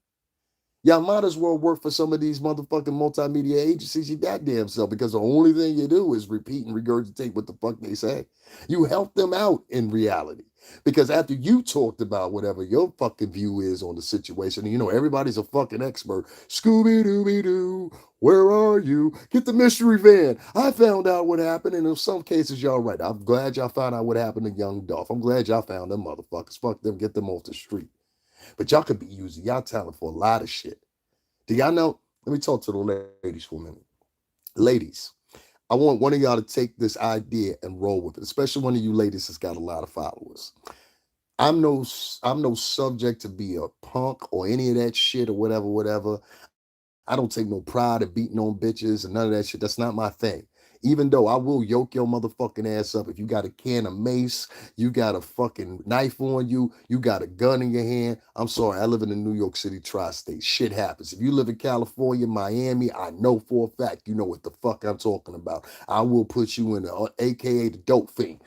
Y'all might as well work for some of these motherfucking multimedia agencies you goddamn self, because the only thing you do is repeat and regurgitate what the fuck they say. You help them out in reality. Because after you talked about whatever your fucking view is on the situation, you know, everybody's a fucking expert. Scooby-Dooby-Doo, where are you? Get the mystery van. I found out what happened, and in some cases, y'all right. I'm glad y'all found out what happened to Young Dolph. I'm glad y'all found them motherfuckers. Fuck them, get them off the street. But y'all could be using y'all talent for a lot of shit. Do y'all know? Let me talk to the ladies for a minute. Ladies, I want one of y'all to take this idea and roll with it, especially one of you ladies that's got a lot of followers. I'm no I'm no subject to be a punk or any of that shit or whatever, whatever. I don't take no pride in beating on bitches and none of that shit. That's not my thing. Even though I will yoke your motherfucking ass up if you got a can of mace, you got a fucking knife on you, you got a gun in your hand. I'm sorry, I live in the New York City tri-state. Shit happens. If you live in California, Miami, I know for a fact you know what the fuck I'm talking about. I will put you in the AKA the dope fiend.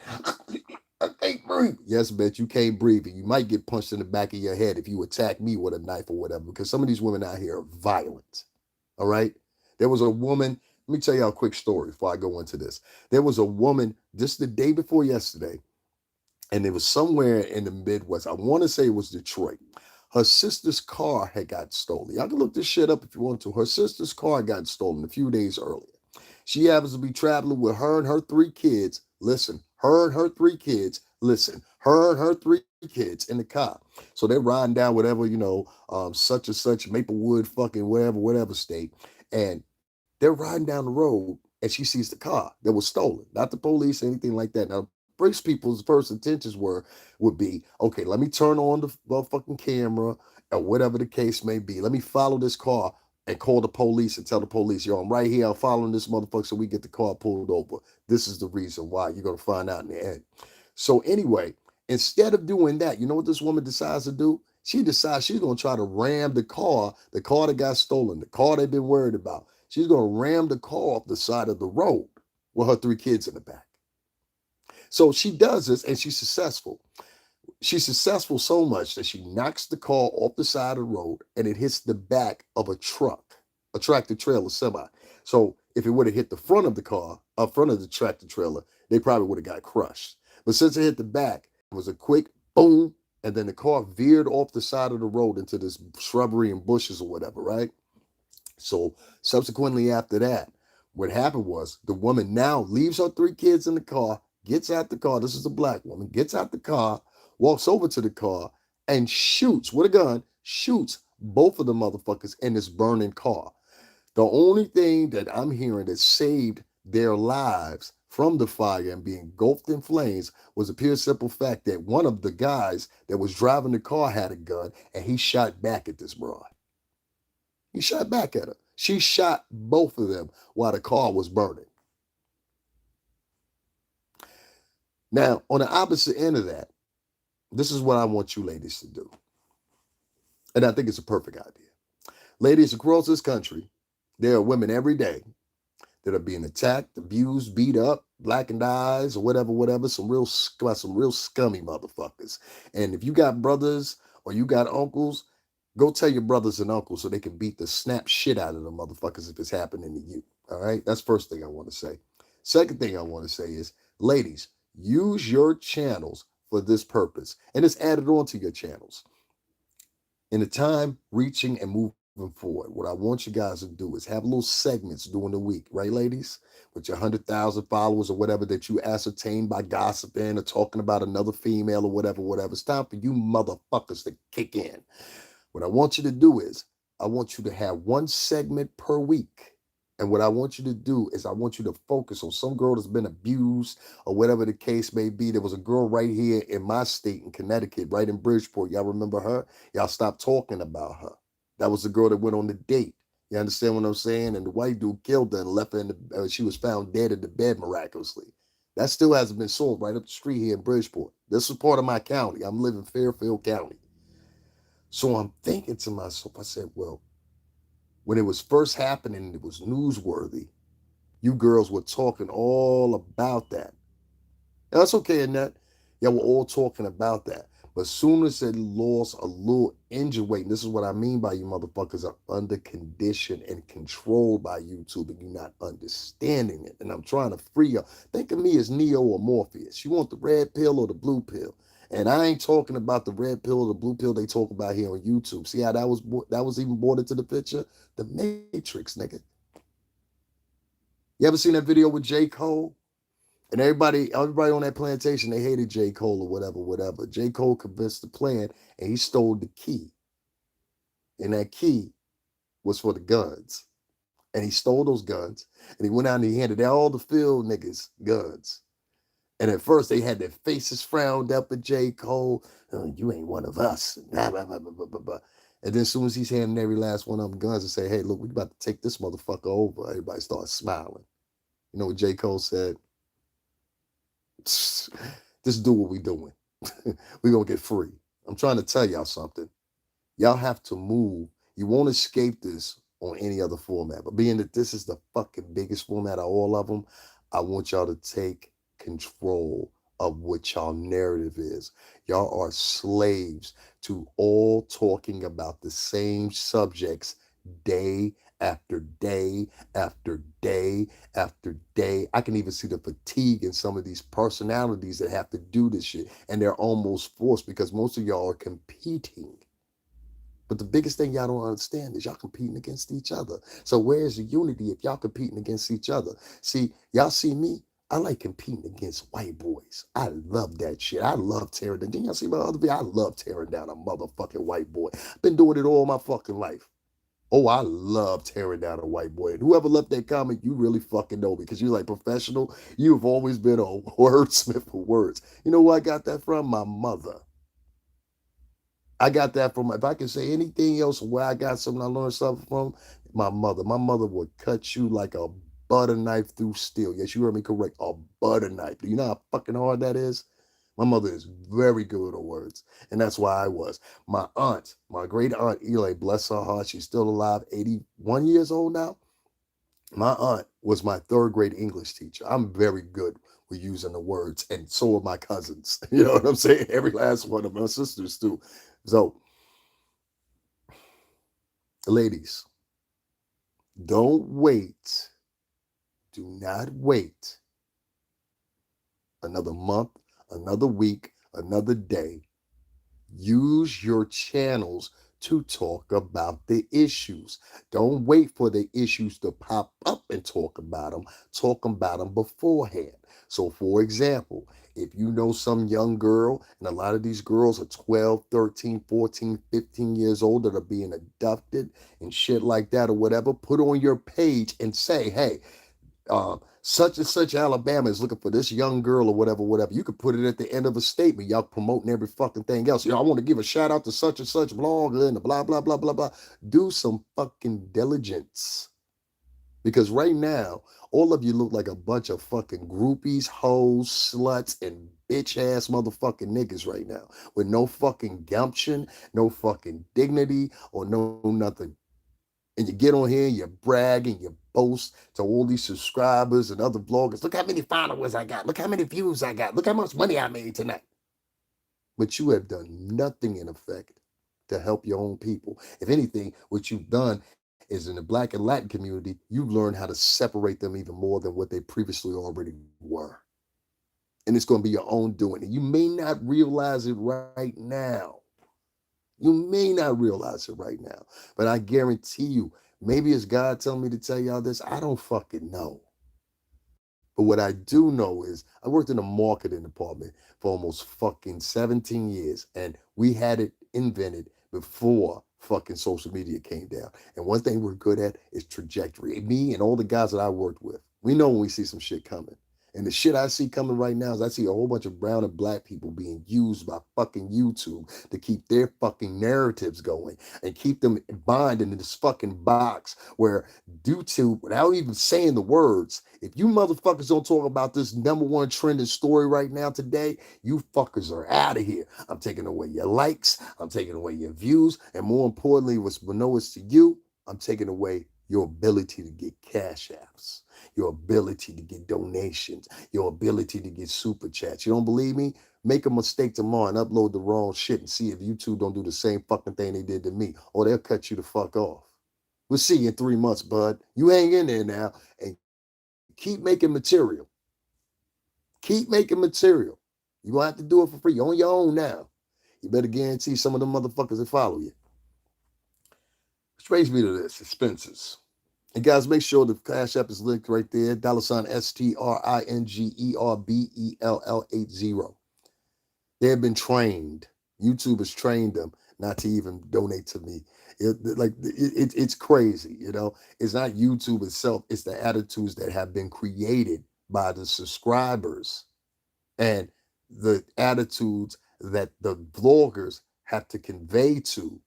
I can't breathe. Yes, bitch, you can't breathe. And you might get punched in the back of your head if you attack me with a knife or whatever, because some of these women out here are violent. All right. There was a woman. Let me tell you a quick story before I go into this. There was a woman just the day before yesterday, and it was somewhere in the Midwest. I want to say it was Detroit. Her sister's car had got stolen. Y'all can look this shit up if you want to. Her sister's car got stolen a few days earlier. She happens to be traveling with her and her three kids. Listen, her and her three kids. Listen, her and her three kids in the car. So they're riding down whatever, such and such Maplewood, fucking whatever state. And they're riding down the road and she sees the car that was stolen. Not the police, anything like that. Now, British people's first intentions would be, okay, let me turn on the fucking camera or whatever the case may be. Let me follow this car and call the police and tell the police, yo, I'm right here. I'm following this motherfucker so we get the car pulled over. This is the reason why. You're going to find out in the end. So anyway, instead of doing that, you know what this woman decides to do? She decides she's going to try to ram the car that got stolen, the car they've been worried about. She's going to ram the car off the side of the road with her three kids in the back. So she does this and she's successful. She's successful so much that she knocks the car off the side of the road and it hits the back of a truck, a tractor trailer semi. So if it would have hit the front of the car, up front of the tractor trailer, they probably would have got crushed. But since it hit the back, it was a quick boom, and then the car veered off the side of the road into this shrubbery and bushes or whatever, right? So subsequently after that, what happened was the woman now leaves her three kids in the car, gets out the car. This is a black woman, gets out the car, walks over to the car, and shoots with a gun, shoots both of the motherfuckers in this burning car. The only thing that I'm hearing that saved their lives from the fire and being engulfed in flames was the pure simple fact that one of the guys that was driving the car had a gun and he shot back at this broad. He shot back at her. She shot both of them while the car was burning. Now, on the opposite end of that, this is what I want you ladies to do. And I think it's a perfect idea. Ladies across this country, there are women every day that are being attacked, abused, beat up, blackened eyes, or whatever, some real scummy motherfuckers. And if you got brothers or you got uncles, go tell your brothers and uncles so they can beat the snap shit out of the motherfuckers if it's happening to you. All right. That's first thing I want to say. Second thing I want to say is, ladies, use your channels for this purpose. And it's added on to your channels. In the time reaching and moving forward, what I want you guys to do is have little segments during the week, right, ladies? With your 100,000 followers or whatever that you ascertain by gossiping or talking about another female or whatever. It's time for you motherfuckers to kick in. What I want you to do is, I want you to have one segment per week. And what I want you to do is I want you to focus on some girl that's been abused or whatever the case may be. There was a girl right here in my state in Connecticut, right in Bridgeport. Y'all remember her? Y'all stopped talking about her. That was the girl that went on the date. You understand what I'm saying? And the white dude killed her and left her in the, she was found dead in the bed miraculously. That still hasn't been solved right up the street here in Bridgeport. This is part of my county. I'm living in Fairfield County. So I'm thinking to myself, I said, well, when it was first happening, it was newsworthy. You girls were talking all about that. Now, that's okay, Annette. Yeah, we're all talking about that. But as soon as it lost a little engine weight, and this is what I mean by you motherfuckers are under conditioned and controlled by YouTube and you're not understanding it. And I'm trying to free you. Think of me as Neo or Morpheus. You want the red pill or the blue pill? And I ain't talking about the red pill or the blue pill they talk about here on YouTube. See how that was even brought into the picture? The Matrix, nigga. You ever seen that video with J. Cole? And everybody on that plantation, they hated J. Cole or whatever. J. Cole convinced the plan and he stole the key. And that key was for the guns. And he stole those guns and he went out and he handed all the field niggas guns. And at first they had their faces frowned up at J. Cole. Oh, you ain't one of us. Blah, blah, blah, blah, blah, blah. And then as soon as he's handing every last one of them guns and say, hey, look, we about to take this motherfucker over. Everybody starts smiling. You know what J. Cole said? Just do what we doing. We're going to get free. I'm trying to tell y'all something. Y'all have to move. You won't escape this on any other format. But being that this is the fucking biggest format of all of them, I want y'all to take control of what y'all narrative is. Y'all are slaves to all talking about the same subjects day after day after day after day. I can even see the fatigue in some of these personalities that have to do this shit. And they're almost forced because most of y'all are competing. But the biggest thing y'all don't understand is y'all competing against each other. So where's the unity if y'all competing against each other? See, y'all see me? I like competing against white boys. I love that shit. I love tearing down. Didn't y'all see my other video? I love tearing down a motherfucking white boy. I've been doing it all my fucking life. Oh, I love tearing down a white boy. And whoever left that comment, you really fucking know me because you're like professional. You've always been a wordsmith for words. You know where I got that from? My mother. I got that from, if I can say anything else where I got something I learned something from, my mother. My mother would cut you like a butter knife through steel. Yes, you heard me correct. A butter knife. Do you know how fucking hard that is? My mother is very good with words. And that's why I was. My aunt, my great aunt Eli, bless her heart, she's still alive, 81 years old now. My aunt was my third grade English teacher. I'm very good with using the words, and so are my cousins. You know what I'm saying? Every last one of my sisters, too. So, ladies, don't wait. Do not wait another month, another week, another day. Use your channels to talk about the issues. Don't wait for the issues to pop up and talk about them. Talk about them beforehand. So, for example, if you know some young girl, and a lot of these girls are 12, 13, 14, 15 years old that are being abducted and shit like that or whatever, put on your page and say, hey, such and such Alabama is looking for this young girl or whatever, whatever. You could put it at the end of a statement. Y'all promoting every fucking thing else. I want to give a shout out to such and such blogger and blah, blah, blah, blah, blah. Do some fucking diligence. Because right now, all of you look like a bunch of fucking groupies, hoes, sluts, and bitch ass motherfucking niggas right now with no fucking gumption, no fucking dignity, or no nothing. And you get on here and you brag and you boast to all these subscribers and other bloggers. Look how many followers I got. Look how many views I got. Look how much money I made tonight. But you have done nothing in effect to help your own people. If anything, what you've done is in the Black and Latin community, you've learned how to separate them even more than what they previously already were. And it's going to be your own doing. And you may not realize it right now. You may not realize it right now, but I guarantee you, maybe it's God telling me to tell y'all this. I don't fucking know. But what I do know is I worked in the marketing department for almost fucking 17 years, and we had it invented before fucking social media came down. And one thing we're good at is trajectory. Me and all the guys that I worked with, we know when we see some shit coming. And the shit I see coming right now is I see a whole bunch of brown and black people being used by fucking YouTube to keep their fucking narratives going and keep them bind in this fucking box where due to, without even saying the words, if you motherfuckers don't talk about this number one trending story right now today, you fuckers are out of here. I'm taking away your likes, I'm taking away your views, and more importantly, what's beknownst to you, I'm taking away your ability to get cash apps, your ability to get donations, your ability to get super chats. You don't believe me? Make a mistake tomorrow and upload the wrong shit and see if YouTube don't do the same fucking thing they did to me, or they'll cut you the fuck off. We'll see you in 3 months, bud. You hang in there now and keep making material. Keep making material. You're going to have to do it for free. You're on your own now. You better guarantee some of them motherfuckers that follow you. Which brings me to this, expenses. And guys, make sure the Cash App is linked right there. $STRINGERBELL80. They have been trained. YouTube has trained them not to even donate to me. It's crazy, you know. It's not YouTube itself. It's the attitudes that have been created by the subscribers and the attitudes that the vloggers have to convey to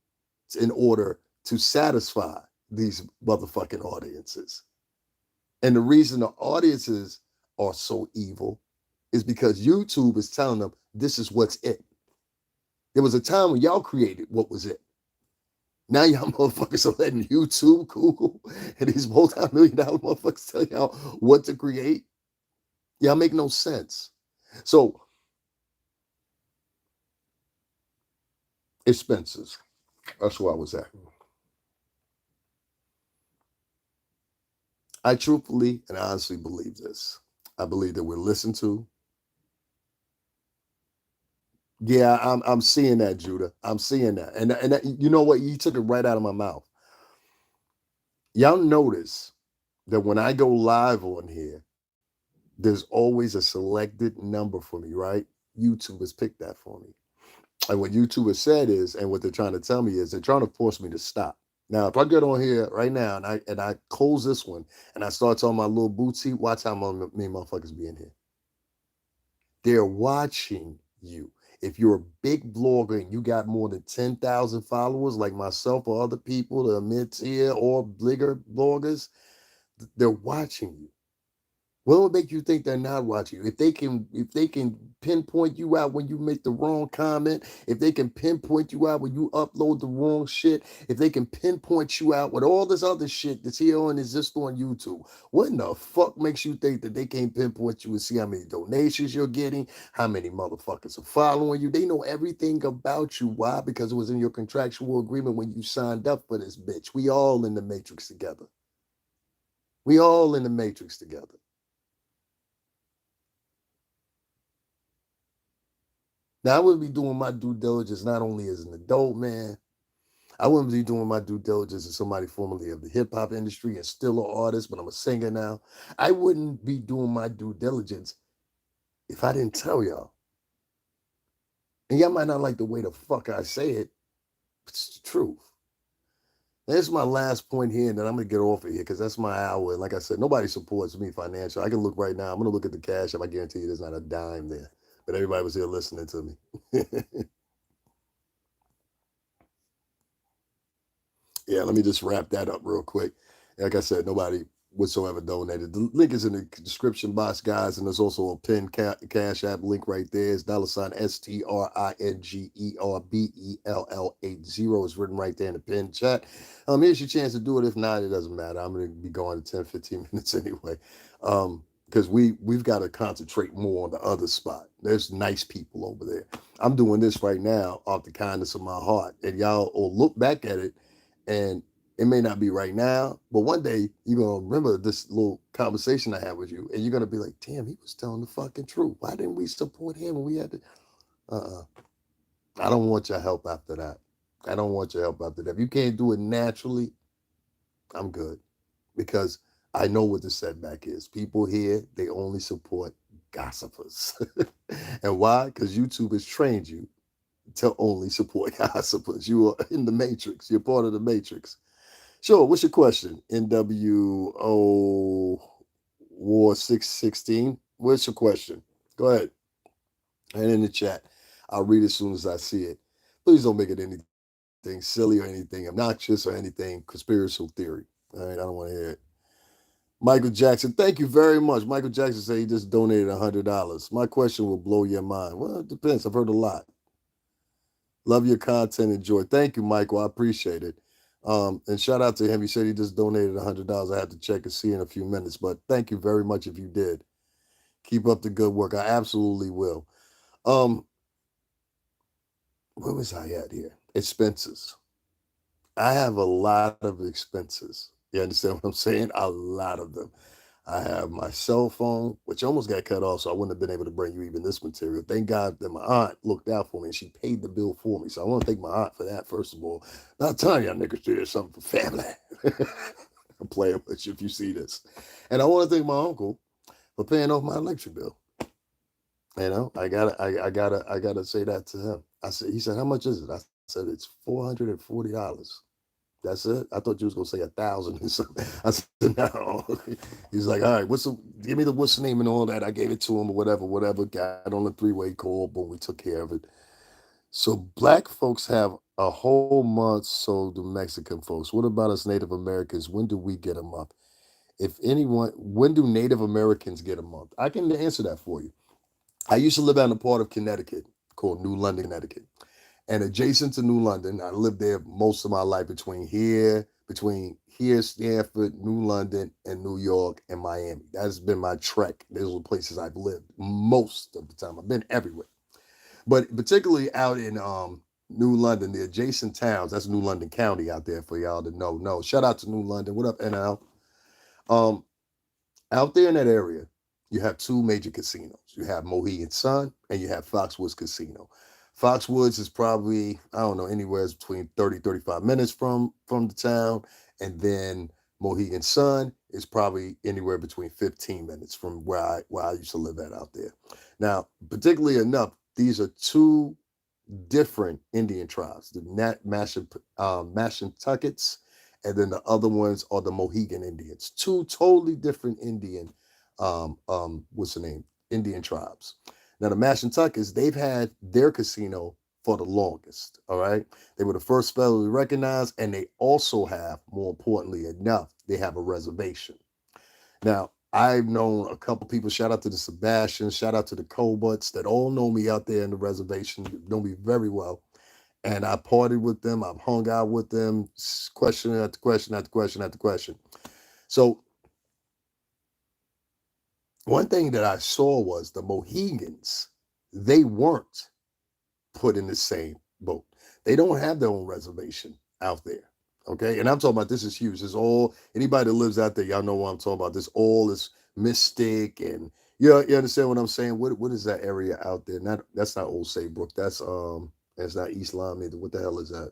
in order to satisfy these motherfucking audiences. And the reason the audiences are so evil is because YouTube is telling them this is what's it. There was a time when y'all created what was it. Now y'all motherfuckers are letting YouTube, Google, and these multi-million-dollar motherfuckers tell y'all what to create. Y'all make no sense. So Expenses. That's where I was at. I truthfully and honestly believe this. I believe that we're listened to. Yeah, I'm seeing that, Judah. I'm seeing that, and that, you know what? You took it right out of my mouth. Y'all notice that when I go live on here, there's always a selected number for me, right? YouTube has picked that for me. And what YouTube has said is, and what they're trying to tell me is, they're trying to force me to stop. Now, if I get on here right now and I close this one and I start talking my little bootsy, watch how many motherfuckers be in here. They're watching you. If you're a big blogger and you got more than 10,000 followers, like myself or other people that are mid-tier or bigger bloggers, they're watching you. What would make you think they're not watching you? If they can pinpoint you out when you make the wrong comment, if they can pinpoint you out when you upload the wrong shit, if they can pinpoint you out with all this other shit that's here on is just on YouTube, what in the fuck makes you think that they can't pinpoint you and see how many donations you're getting, how many motherfuckers are following you? They know everything about you. Why? Because it was in your contractual agreement when you signed up for this bitch. We all in the matrix together. We all in the matrix together. Now, I would be doing my due diligence not only as an adult man, I wouldn't be doing my due diligence as somebody formerly of the hip hop industry and still an artist, but I'm a singer now. I wouldn't be doing my due diligence if I didn't tell y'all. And y'all might not like the way the fuck I say it, but it's the truth. That's my last point here, and then I'm gonna get off of here because that's my hour. And like I said, nobody supports me financially. I can look right now. I'm gonna look at the cash app. I guarantee you there's not a dime there. But everybody was here listening to me. Yeah, let me just wrap that up real quick. Like I said, nobody whatsoever donated. The link is in the description box, guys, and there's also a pin cash app link right there. It's $ STRINGERBELL80 is written right there in the pin chat. Here's your chance to do it. If not, it doesn't matter. I'm gonna be going to 10, 15 minutes anyway. Because we've got to concentrate more on the other spot. There's nice people over there. I'm doing this right now off the kindness of my heart, and y'all will look back at it and it may not be right now, but one day you're gonna remember this little conversation I had with you, and you're gonna be like, "Damn, he was telling the fucking truth. Why didn't we support him when we had to?" Uh, I don't want your help after that. I don't want your help after that. If you can't do it naturally, I'm good because I know what the setback is. People here they only support gossipers, and why? Because YouTube has trained you to only support gossipers. You are in the matrix. You're part of the matrix. Sure. What's your question? NWO War 616. What's your question? Go ahead. And in the chat. I'll read as soon as I see it. Please don't make it anything silly or anything obnoxious or anything conspiracy theory. All right. I don't want to hear it. Michael Jackson, thank you very much. Michael Jackson said he just donated $100. My question will blow your mind. Well, it depends. I've heard a lot. Love your content. Enjoy. Thank you, Michael. I appreciate it. And shout out to him. He said he just donated $100. I have to check and see in a few minutes, but thank you very much if you did. Keep up the good work. I absolutely will. Um, where was I at here? Expenses. I have a lot of expenses. You understand what I'm saying? A lot of them. I have my cell phone, which almost got cut off, so I wouldn't have been able to bring you even this material. Thank God that my aunt looked out for me and she paid the bill for me. So I want to thank my aunt for that, first of all. Not telling y'all niggas to do something for family. I'm playing with you if you see this. And I want to thank my uncle for paying off my electric bill. You know, I gotta say that to him. He said, how much is it? I said, it's $440. That's it. I thought you was gonna say 1,000 or something. I said no. He's like, all right, give me the what's the name and all that. I gave it to him or whatever. Got on the three-way call, but we took care of it. So black folks have a whole month, so do Mexican folks. What about us Native Americans? When do we get a month? If anyone, when do Native Americans get a month? I can answer that for you. I used to live out in a part of Connecticut called New London, Connecticut. And adjacent to New London, I lived there most of my life between here, Stanford, New London, and New York and Miami. That's been my trek. Those are the places I've lived most of the time. I've been everywhere. But particularly out in New London, the adjacent towns. That's New London County out there for y'all to know. No, shout out to New London. What up, NL? Um, Out there in that area, you have two major casinos. You have Mohegan Sun and you have Foxwoods Casino. Foxwoods is probably, I don't know, anywhere between 30, 35 minutes from the town. And then Mohegan Sun is probably anywhere between 15 minutes from where I used to live at out there. Now, particularly enough, these are two different Indian tribes, the Mashantuckets, and then the other ones are the Mohegan Indians. Two totally different Indian, what's the name? Indian tribes. Now the Mashantuckets, they've had their casino for the longest. All right, they were the first federally recognized, and they also have, more importantly enough, they have a reservation. Now, I've known a couple people, shout out to the Sebastians, shout out to the Cobuts that all know me out there in the reservation, know me very well. And I partied with them, I've hung out with them, question after question after question after question. So, one thing that I saw was the Mohegans, they weren't put in the same boat. They don't have their own reservation out there. Okay. And I'm talking about this is huge. It's all anybody that lives out there, y'all know what I'm talking about. This all is mystic and you understand what I'm saying? What is that area out there? Not that's not Old Saybrook. That's not East Lyme either. What the hell is that?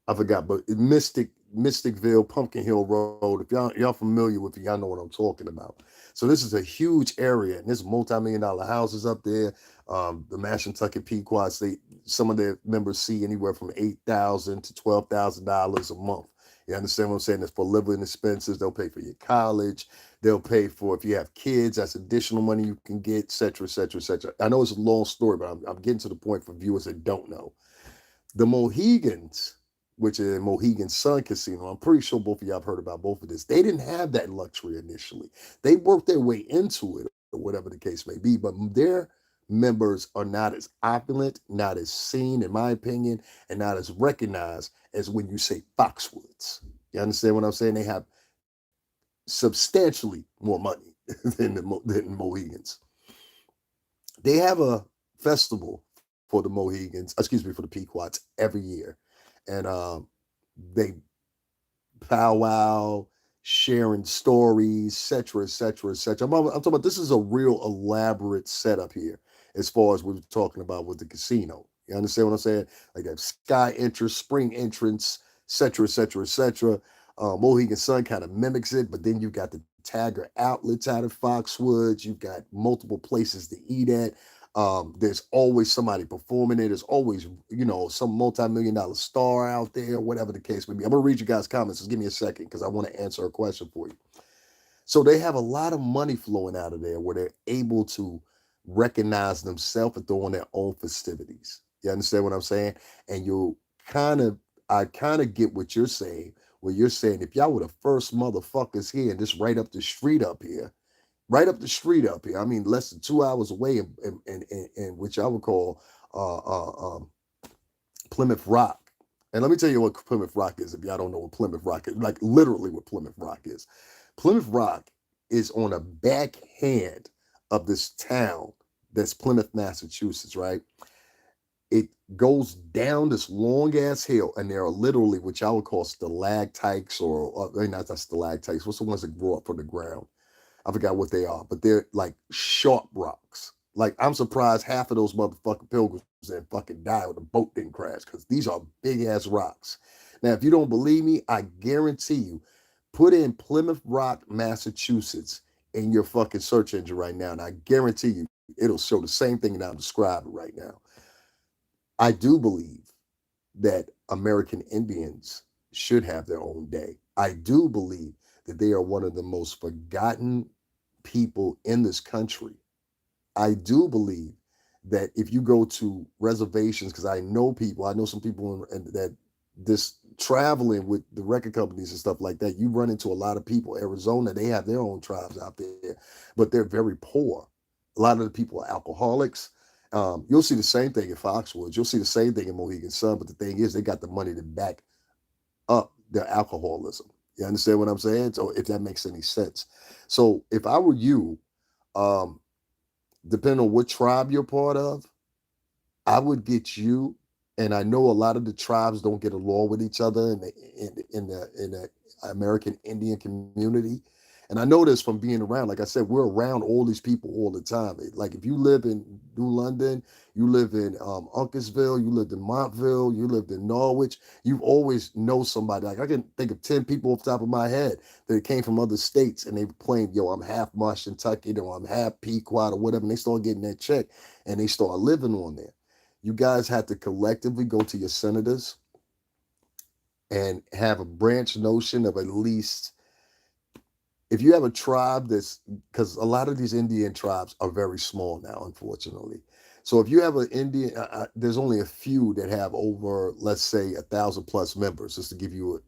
I forgot, but Mysticville, Pumpkin Hill Road. If y'all familiar with it, y'all know what I'm talking about. So this is a huge area, and there's multi-million-dollar houses up there. The Mashantucket Pequots, some of their members see anywhere from $8,000 to $12,000 a month. You understand what I'm saying? It's for living expenses. They'll pay for your college. They'll pay for if you have kids. That's additional money you can get, et cetera, et cetera, et cetera. I know it's a long story, but I'm getting to the point for viewers that don't know. The Mohegans, which is Mohegan Sun Casino, I'm pretty sure both of y'all have heard about both of this. They didn't have that luxury initially. They worked their way into it, or whatever the case may be, but their members are not as opulent, not as seen, in my opinion, and not as recognized as when you say Foxwoods. You understand what I'm saying? They have substantially more money than Mohegans. They have a festival for the Mohegans, excuse me, for the Pequots every year. And they powwow, sharing stories, etc., etc., etc. I'm talking about this is a real elaborate setup here as far as we are talking about with the casino. You understand what I'm saying? Like that sky entrance, spring entrance, etc., etc., etc. Mohegan Sun kind of mimics it, but then you've got the Tagger outlets out of Foxwoods. You've got multiple places to eat at. There's always somebody performing it. There's always, some multi-million-dollar star out there, whatever the case may be. I'm gonna read you guys' comments. Just give me a second because I want to answer a question for you. So they have a lot of money flowing out of there where they're able to recognize themselves and throw on their own festivities. You understand what I'm saying? And I kind of get what you're saying, where you're saying if y'all were the first motherfuckers here and just right up the street up here. I mean, less than 2 hours away, in which I would call uh, uh, um, Plymouth Rock. And let me tell you what Plymouth Rock is. If y'all don't know what Plymouth Rock is, like literally what Plymouth Rock is. Plymouth Rock is on a backhand of this town that's Plymouth, Massachusetts, right? It goes down this long ass hill, and there are literally what y'all would call stalactites or not stalactites. What's the ones that grow up from the ground? I forgot what they are, but they're like sharp rocks. Like I'm surprised half of those motherfucking pilgrims didn't fucking die or the boat didn't crash because these are big ass rocks. Now, if you don't believe me, I guarantee you, put in Plymouth Rock, Massachusetts in your fucking search engine right now, and I guarantee you it'll show the same thing that I'm describing right now. I do believe that American Indians should have their own day. I do believe that they are one of the most forgotten people in this country. I do believe that if you go to reservations, because I know some people that this traveling with the record companies and stuff like that, you run into a lot of people. Arizona, they have their own tribes out there, but they're very poor. A lot of the people are alcoholics. You'll see the same thing in Foxwoods. You'll see the same thing in Mohegan Sun, but the thing is, they got the money to back up their alcoholism. You understand what I'm saying? So if that makes any sense. So if I were you, um, depending on what tribe you're part of, I would get you And I know a lot of the tribes don't get along with each other in the American Indian community. And I know this from being around. Like I said, we're around all these people all the time. Like if you live in New London, you live in Uncasville, you lived in Montville, you lived in Norwich, you always know somebody. Like I can think of 10 people off the top of my head that came from other states and they claim, yo, I'm half Mashantucket or I'm half Pequot or whatever. And they start getting that check and they start living on there. You guys have to collectively go to your senators and have a branch notion of at least, if you have a tribe that's, because a lot of these Indian tribes are very small now, unfortunately. So if you have an Indian, there's only a few that have over, let's say, 1,000+ members. Just to give you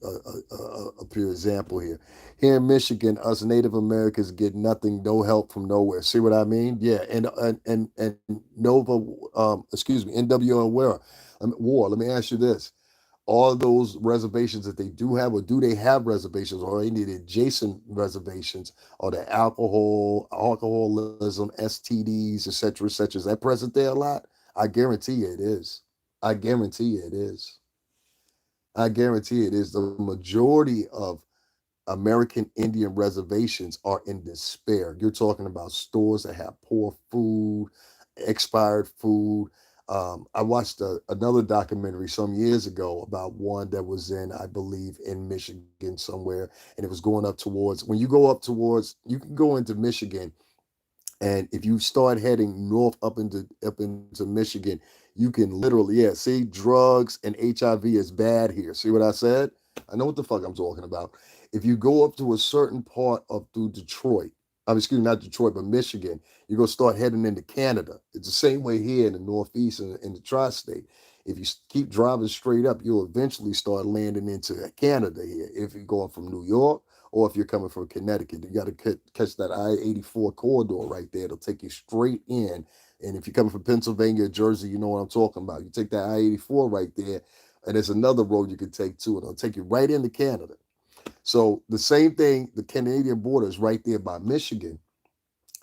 a pure example here. Here in Michigan, us Native Americans get nothing, no help from nowhere. See what I mean? Yeah, and Nova, excuse me, NWO War. Let me ask you this: all those reservations that they do have, or do they have reservations, or any adjacent reservations, or the alcoholism, STDs, etc., etc. Is that present there a lot? I guarantee you it is. I guarantee you it is. I guarantee it is. The majority of American Indian reservations are in despair. You're talking about stores that have poor food, expired food. I watched another documentary some years ago about one that was in, I believe, in Michigan somewhere, and it was going up towards. When you go up towards, you can go into Michigan, and if you start heading north up into Michigan, you can literally, yeah, see, drugs and HIV is bad here. See what I said? I know what the fuck I'm talking about. If you go up to a certain part of through Detroit, I mean, excuse me, not Detroit, but Michigan, you're gonna start heading into Canada. It's the same way here in the Northeast and in the tri-state. If you keep driving straight up, you'll eventually start landing into Canada here. If you're going from New York or if you're coming from Connecticut, you got to catch that I-84 corridor right there. It'll take you straight in. And if you're coming from Pennsylvania, Jersey, you know what I'm talking about. You take that I-84 right there, and there's another road you can take too, and it'll take you right into Canada. So the same thing, the Canadian border is right there by Michigan,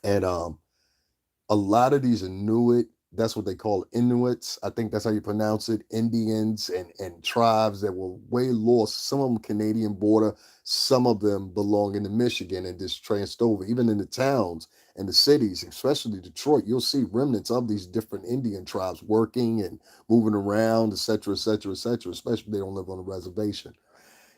and a lot of these Inuit, that's what they call Inuits. I think that's how you pronounce it. Indians and tribes that were way lost. Some of them Canadian border, some of them belong in the Michigan and just transferred over. Even in the towns and the cities, especially Detroit, you'll see remnants of these different Indian tribes working and moving around, et cetera, et cetera, et cetera, especially if they don't live on a reservation.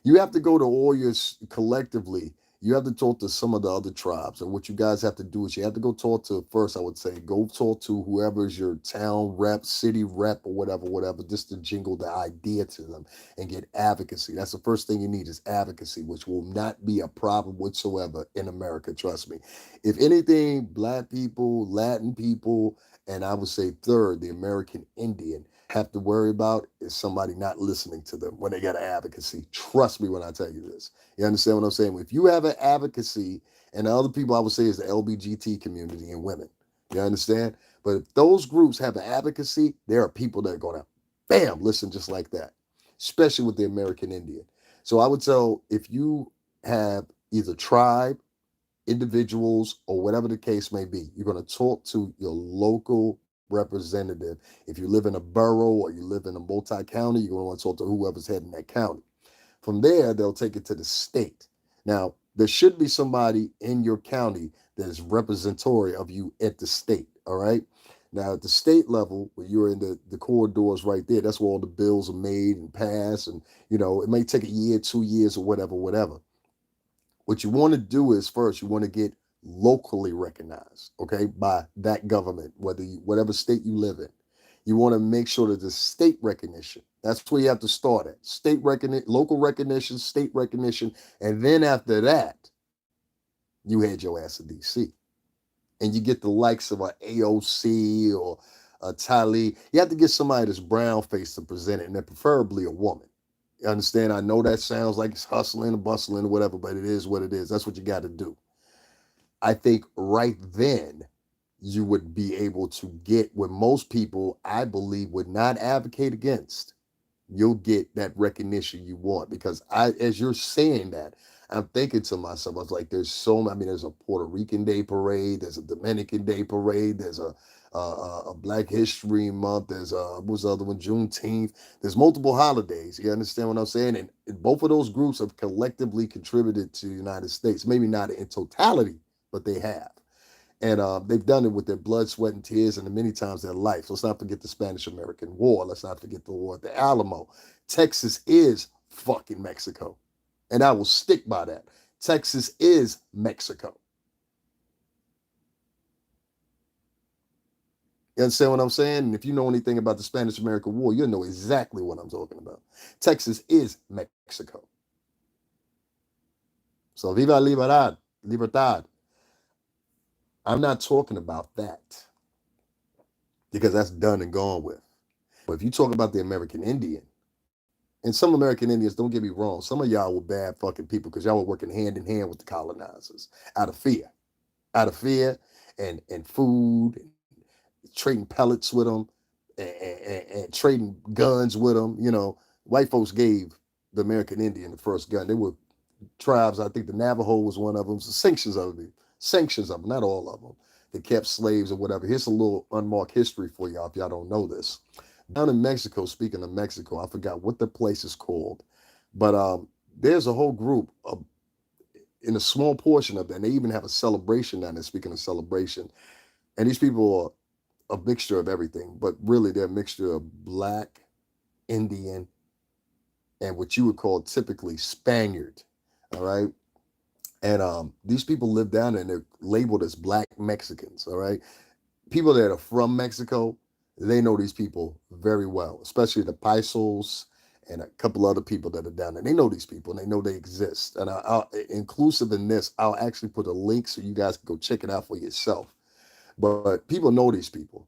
You have to go to all your collectively. You have to talk to some of the other tribes. And what you guys have to do is you have to go talk to, first, I would say, go talk to whoever's your town rep, city rep, or whatever, just to jingle the idea to them and get advocacy. That's the first thing you need is advocacy, which will not be a problem whatsoever in America. Trust me. If anything, Black people, Latin people, and I would say third, the American Indian have to worry about is somebody not listening to them when they got advocacy. Trust me when I tell you this. You understand what I'm saying? If you have an advocacy, and the other people I would say is the LBGT community and women. You understand? But if those groups have an advocacy, there are people that are going to, bam, listen just like that, especially with the American Indian. So I would tell if you have either tribe, individuals, or whatever the case may be, you're going to talk to your local representative. If you live in a borough or you live in a multi-county, you're going to want to talk to whoever's heading that county. From there, they'll take it to the state. Now, there should be somebody in your county that is representatory of you at the state. All right. Now, at the state level, where you're in the corridors right there, that's where all the bills are made and passed. And, it may take a year, 2 years, or whatever. What you want to do is first, you want to get locally recognized, okay, by that government, whatever state you live in. You want to make sure that the state recognition. That's where you have to start at. State recognition, local recognition, state recognition, and then after that, you head your ass to DC, and you get the likes of a AOC or a Tali. You have to get somebody that's brown faced to present it, and then preferably a woman. You understand? I know that sounds like it's hustling and bustling or whatever, but it is what it is. That's what you got to do. I think right then you would be able to get what most people, I believe, would not advocate against. You'll get that recognition you want because as you're saying that, I'm thinking to myself, I was like, there's so many. I mean, there's a Puerto Rican Day parade, there's a Dominican Day parade, there's a Black History Month, there's what's the other one, Juneteenth. There's multiple holidays. You understand what I'm saying? And both of those groups have collectively contributed to the United States. Maybe not in totality, but they have. And they've done it with their blood, sweat, and tears, and many times their life. Let's not forget the Spanish American War. Let's not forget the war at the Alamo. Texas is fucking Mexico. And I will stick by that. Texas is Mexico. You understand what I'm saying? And if you know anything about the Spanish American War, you'll know exactly what I'm talking about. Texas is Mexico. So viva libertad, libertad. I'm not talking about that because that's done and gone with. But if you talk about the American Indian, and some American Indians, don't get me wrong, some of y'all were bad fucking people because y'all were working hand in hand with the colonizers out of fear, and food, and trading pellets with them, and trading guns with them. You know, white folks gave the American Indian the first gun. They were tribes. I think the Navajo was one of them. So sanctions of them, not all of them. They kept slaves or whatever. Here's a little unmarked history for y'all if y'all don't know this. Down in Mexico, speaking of Mexico, I forgot what the place is called, but there's a whole group of, in a small portion of that. And they even have a celebration down there. Speaking of celebration, and these people are a mixture of everything, but really they're a mixture of Black, Indian, and what you would call typically Spaniard. All right. And these people live down there and they're labeled as Black Mexicans. All right. People that are from Mexico, they know these people very well, especially the Paisos and a couple other people that are down there. They know these people and they know they exist. And I'll inclusive in this, I'll actually put a link so you guys can go check it out for yourself. But people know these people.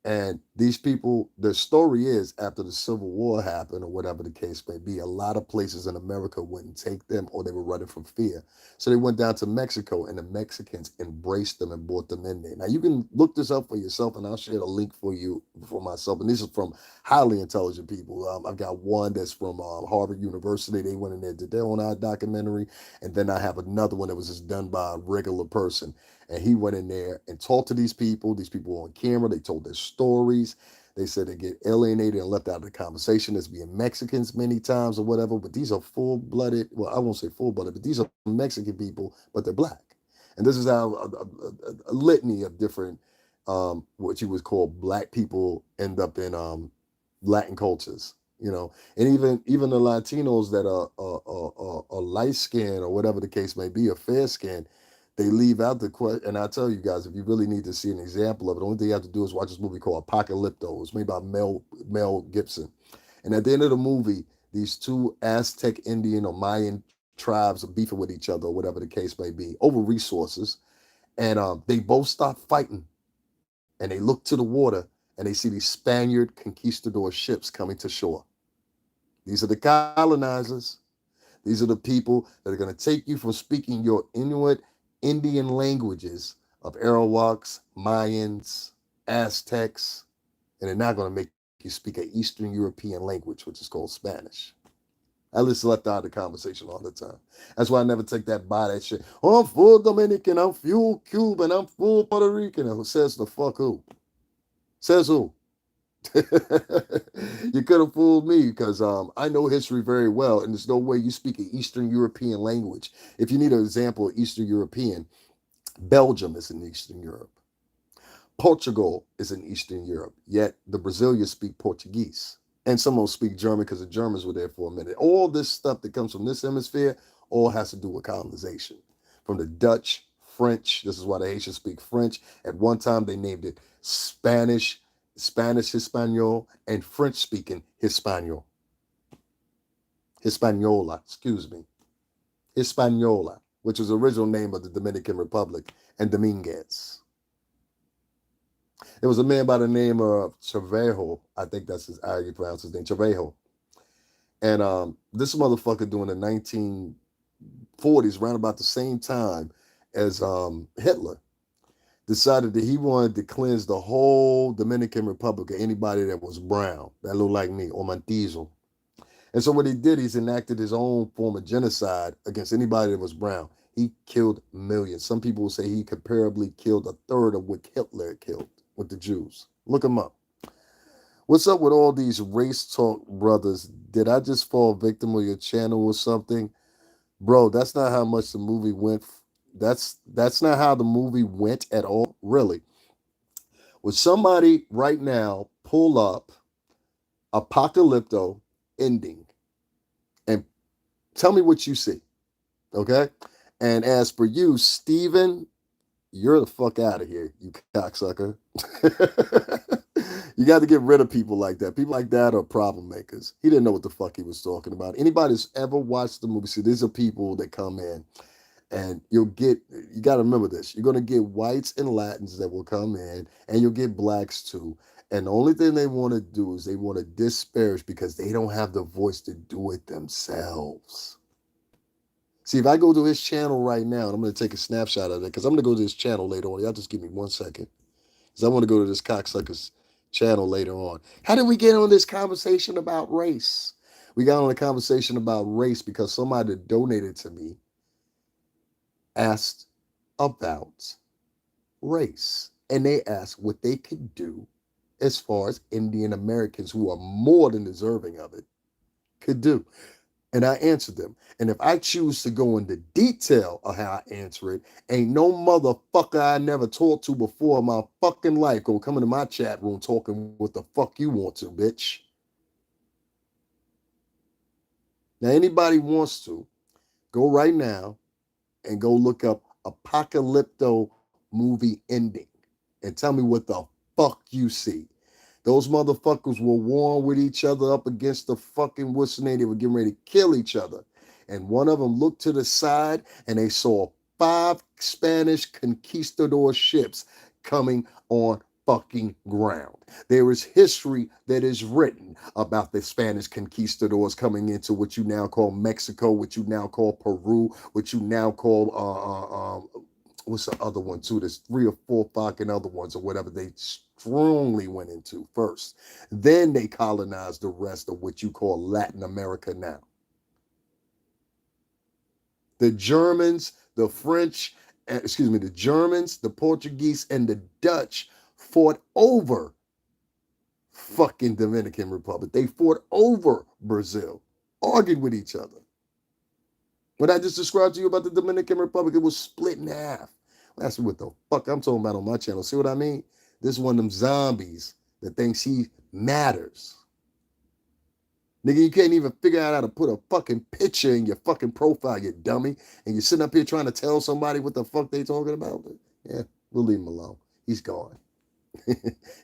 And these people, their story is after the Civil War happened, or whatever the case may be, a lot of places in America wouldn't take them or they were running from fear. So they went down to Mexico and the Mexicans embraced them and brought them in there. Now you can look this up for yourself and I'll share the link for you for myself. And this is from highly intelligent people. I've got one that's from Harvard University. They went in there, did their own documentary. And then I have another one that was just done by a regular person. And he went in there and talked to these people. These people were on camera. They told their stories. They said they get alienated and left out of the conversation as being Mexicans many times or whatever. But these are full-blooded, well, I won't say full-blooded, but these are Mexican people, but they're Black. And this is how a litany of different, what you would call Black people end up in Latin cultures. You know, and even the Latinos that are light skinned or whatever the case may be, or fair skinned, they leave out the question. And I tell you guys, if you really need to see an example of it, the only thing you have to do is watch this movie called Apocalypto. It's made by Mel Gibson. And at the end of the movie, these two Aztec Indian or Mayan tribes are beefing with each other, or whatever the case may be, over resources. And they both stop fighting and they look to the water and they see these Spaniard conquistador ships coming to shore. These are the colonizers. These are the people that are going to take you from speaking your Inuit Indian languages of Arawaks, Mayans, Aztecs, and they're not going to make you speak an Eastern European language, which is called Spanish. I just left out of the conversation all the time. That's why I never take that by that shit. Oh, I'm full Dominican, I'm full Cuban, I'm full Puerto Rican. Who says the fuck who? Says who? You could have fooled me because I know history very well, and there's no way you speak an Eastern European language. If you need an example of Eastern European, Belgium is in Eastern Europe. Portugal is in Eastern Europe, yet the Brazilians speak Portuguese. And some will speak German because the Germans were there for a minute. All this stuff that comes from this hemisphere all has to do with colonization. From the Dutch, French, this is why the Haitians speak French. At one time, they named it Spanish Hispaniola, and French speaking Hispaniola, excuse me, Hispaniola, which was the original name of the Dominican Republic, and Dominguez. There was a man by the name of Cervejo, I think that's how you pronounce his name, Cervejo. And this motherfucker during the 1940s, around about the same time as Hitler, decided that he wanted to cleanse the whole Dominican Republic of anybody that was brown, that looked like me, or mestizo. And so what he did, he's enacted his own form of genocide against anybody that was brown. He killed millions. Some people will say he comparably killed a third of what Hitler killed with the Jews. Look him up. What's up with all these race talk brothers? Did I just fall victim of your channel or something? Bro, that's not how much the movie went. That's not how the movie went at all, really. Would somebody right now pull up Apocalypto ending and tell me what you see? Okay. And as for you, Steven, you're the fuck out of here, you cocksucker. You got to get rid of people like that. People like that are problem makers. He didn't know what the fuck he was talking about. Anybody that's ever watched the movie, see, these are people that come in and you got to remember this. You're going to get whites and Latins that will come in, and you'll get blacks too. And the only thing they want to do is they want to disparage because they don't have the voice to do it themselves. See, if I go to his channel right now, and I'm going to take a snapshot of it because I'm going to go to his channel later on. Y'all just give me 1 second because I want to go to this cocksucker's channel later on. How did we get on this conversation about race? We got on a conversation about race because somebody donated to me asked about race. And they asked what they could do as far as Indian Americans who are more than deserving of it could do. And I answered them. And if I choose to go into detail of how I answer it, ain't no motherfucker I never talked to before in my fucking life gonna come into my chat room talking what the fuck you want to, bitch. Now, anybody wants to, go right now and go look up Apocalypto movie ending and tell me what the fuck you see. Those motherfuckers were warring with each other up against the fucking what's the name? They were getting ready to kill each other. And one of them looked to the side and they saw 5 Spanish conquistador ships coming on fucking ground. There is history that is written about the Spanish conquistadors coming into what you now call Mexico, what you now call Peru, what you now call what's the other one too? There's 3 or 4 fucking other ones or whatever they strongly went into first. Then they colonized the rest of what you call Latin America now. The Germans, the French, the Germans, the Portuguese, and the Dutch fought over fucking Dominican Republic. They fought over Brazil, argued with each other. What I just described to you about the Dominican Republic, it was split in half. That's what the fuck I'm talking about on my channel. See what I mean? This is one of them zombies that thinks he matters. Nigga, you can't even figure out how to put a fucking picture in your fucking profile, you dummy. And you're sitting up here trying to tell somebody what the fuck they talking about. Yeah, we'll leave him alone. He's gone.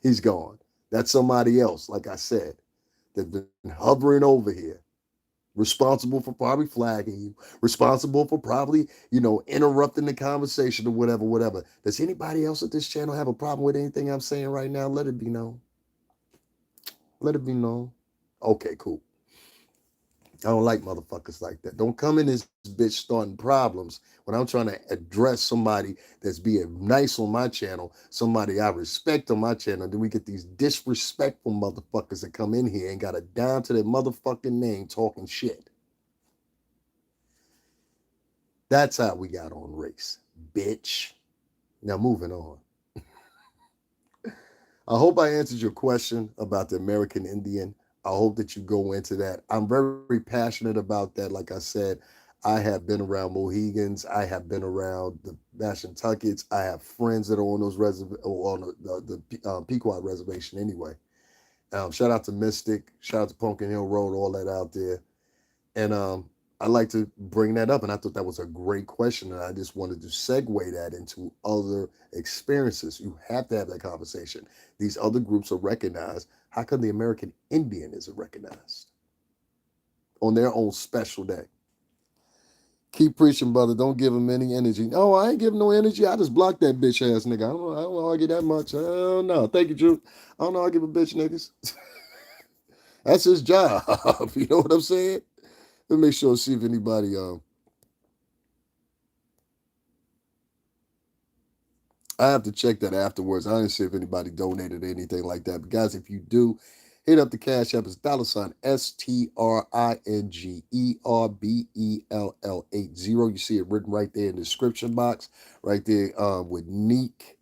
He's gone. That's somebody else, like I said, that's been hovering over here, responsible for probably flagging you, responsible for probably, interrupting the conversation or whatever. Does anybody else at this channel have a problem with anything I'm saying right now? Let it be known. Let it be known. Okay, cool. I don't like motherfuckers like that. Don't come in this bitch starting problems when I'm trying to address somebody that's being nice on my channel, somebody I respect on my channel. Then we get these disrespectful motherfuckers that come in here and got a dime to their motherfucking name talking shit. That's how we got on race, bitch. Now moving on. I hope I answered your question about the American Indian. I hope that you go into that. I'm very passionate about that. Like I said, I have been around Mohegans. I have been around the Mashantuckets. I have friends that are on those on the Pequot reservation anyway. Shout out to Mystic. Shout out to Pumpkin Hill Road. All that out there. And I like to bring that up. And I thought that was a great question. And I just wanted to segue that into other experiences. You have to have that conversation. These other groups are recognized. How come the American Indian isn't recognized on their own special day? Keep preaching, brother. Don't give them any energy. No, I ain't giving no energy. I just blocked that bitch ass nigga. I don't argue that much. Oh no. Thank you, Drew. I don't know. I give a bitch niggas. That's his job. You know what I'm saying? Let me make sure, see if anybody I have to check that afterwards. I didn't see if anybody donated anything like that. But guys, if you do, Hit up the Cash App. It's $ STRINGERBELL80. You see it written right there in the description box, right there with Neek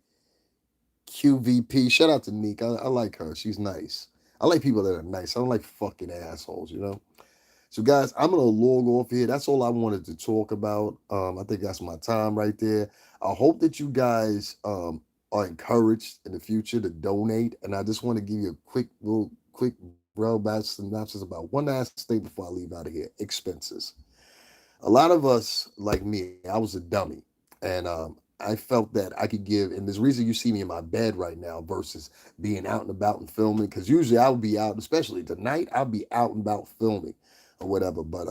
QVP. Shout out to Neek. I like her. She's nice. I like people that are nice. I don't like fucking assholes, you know? So, guys, I'm gonna log off here. That's all I wanted to talk about. I think that's my time right there. I hope that you guys are encouraged in the future to donate. And I just want to give you a quick bro back synopsis about one last thing before I leave out of here. Expenses. A lot of us, like me, I was a dummy, and I felt that I could give. And there's reason you see me in my bed right now versus being out and about and filming. Because usually I would be out, especially tonight, I'll be out and about filming or whatever. But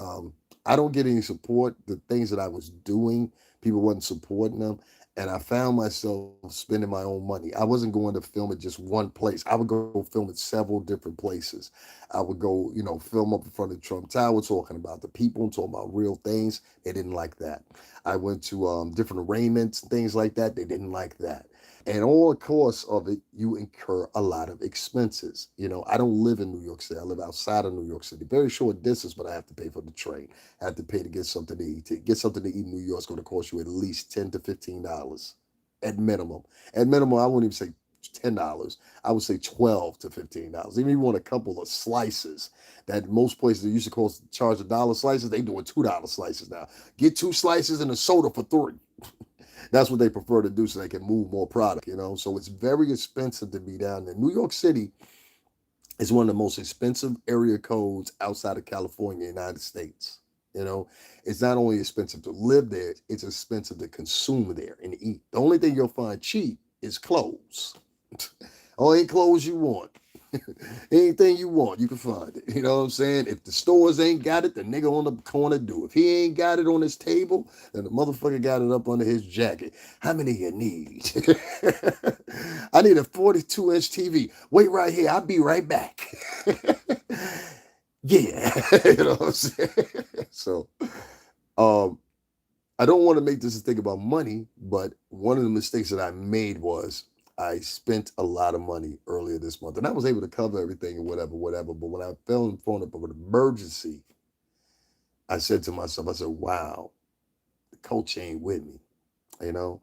I don't get any support. The things that I was doing, people wasn't supporting them. And I found myself spending my own money. I wasn't going to film at just one place. I would go film at several different places. I would go, film up in front of Trump Tower talking about the people and talking about real things. They didn't like that. I went to different arraignments and things like that. They didn't like that. And all the course of it, you incur a lot of expenses. I don't live in New York City. I live outside of New York City. Very short distance, but I have to pay for the train. I have to pay to get something to eat. To get something to eat in New York is going to cost you at least $10 to $15 at minimum. At minimum, I wouldn't even say $10. I would say $12 to $15. Even if you want a couple of slices, that most places that used to charge $1 slices, they doing $2 slices now. Get 2 slices and a soda for 3. That's what they prefer to do so they can move more product. So it's very expensive to be down there. New York City is one of the most expensive area codes outside of California, United States. It's not only expensive to live there, it's expensive to consume there and eat. The only thing you'll find cheap is clothes. Only clothes you want. Anything you want, you can find it. You know what I'm saying? If the stores ain't got it, the nigga on the corner do. If he ain't got it on his table, then the motherfucker got it up under his jacket. How many you need? I need a 42-inch TV. Wait right here. I'll be right back. Yeah. You know what I'm saying? So, I don't want to make this a thing about money, but one of the mistakes that I made was I spent a lot of money earlier this month, and I was able to cover everything and whatever. But when I fell in front of an emergency, I said to myself, I said, wow, the coach ain't with me, you know?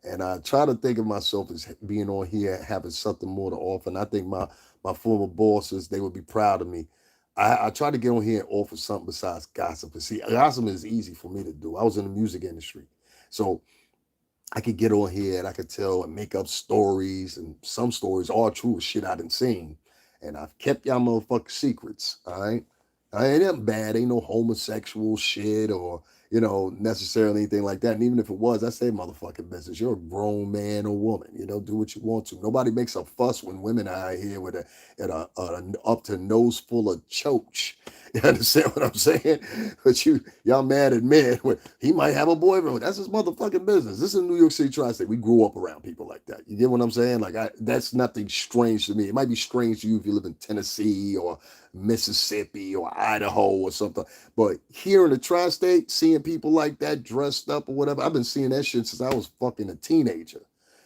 And I try to think of myself as being on here, having something more to offer. And I think my former bosses, they would be proud of me. I try to get on here and offer something besides gossip. And see, gossip is easy for me to do. I was in the music industry. So I could get on here and I could tell and make up stories, and some stories are true as shit I didn't seen. And I've kept y'all motherfucking secrets, all right? I ain't that bad, ain't no homosexual shit or, necessarily anything like that. And even if it was, that's their motherfucking business. You're a grown man or woman, do what you want to. Nobody makes a fuss when women are out here with an up to nose full of choach. You understand what I'm saying? But y'all mad at men. He might have a boyfriend. That's his motherfucking business. This is New York City tri-state. We grew up around people like that. You get what I'm saying? Like that's nothing strange to me. It might be strange to you if you live in Tennessee or Mississippi or Idaho or something. But here in the tri-state, seeing people like that dressed up or whatever, I've been seeing that shit since I was fucking a teenager.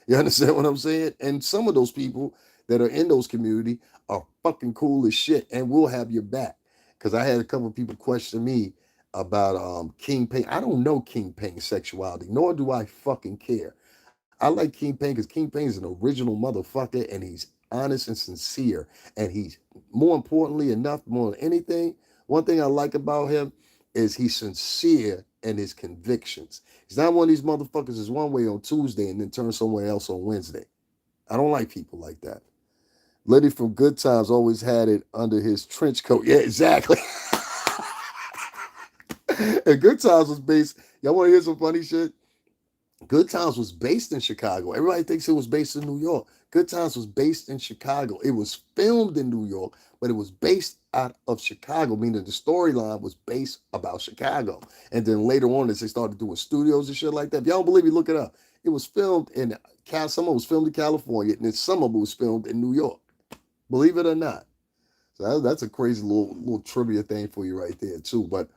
You understand what I'm saying? And some of those people that are in those community are fucking cool as shit and will have your back. Because I had a couple of people question me about King Payne. I don't know King Payne's sexuality, nor do I fucking care. I like King Payne because King Payne is an original motherfucker and he's honest and sincere. And he's more importantly enough, more than anything, one thing I like about him is he's sincere in his convictions. He's not one of these motherfuckers is one way on Tuesday and then turn somewhere else on Wednesday. I don't like people like that. Liddy from Good Times always had it under his trench coat. Yeah, exactly. And Good Times was based. Y'all want to hear some funny shit? Good Times was based in Chicago. Everybody thinks it was based in New York. Good Times was based in Chicago. It was filmed in New York, but it was based out of Chicago, meaning the storyline was based about Chicago. And then later on, as they started doing studios and shit like that, if y'all don't believe me, look it up. It was filmed in some of it was filmed in California, and then some of it was filmed in New York. Believe it or not. So that's a crazy little trivia thing for you right there too. But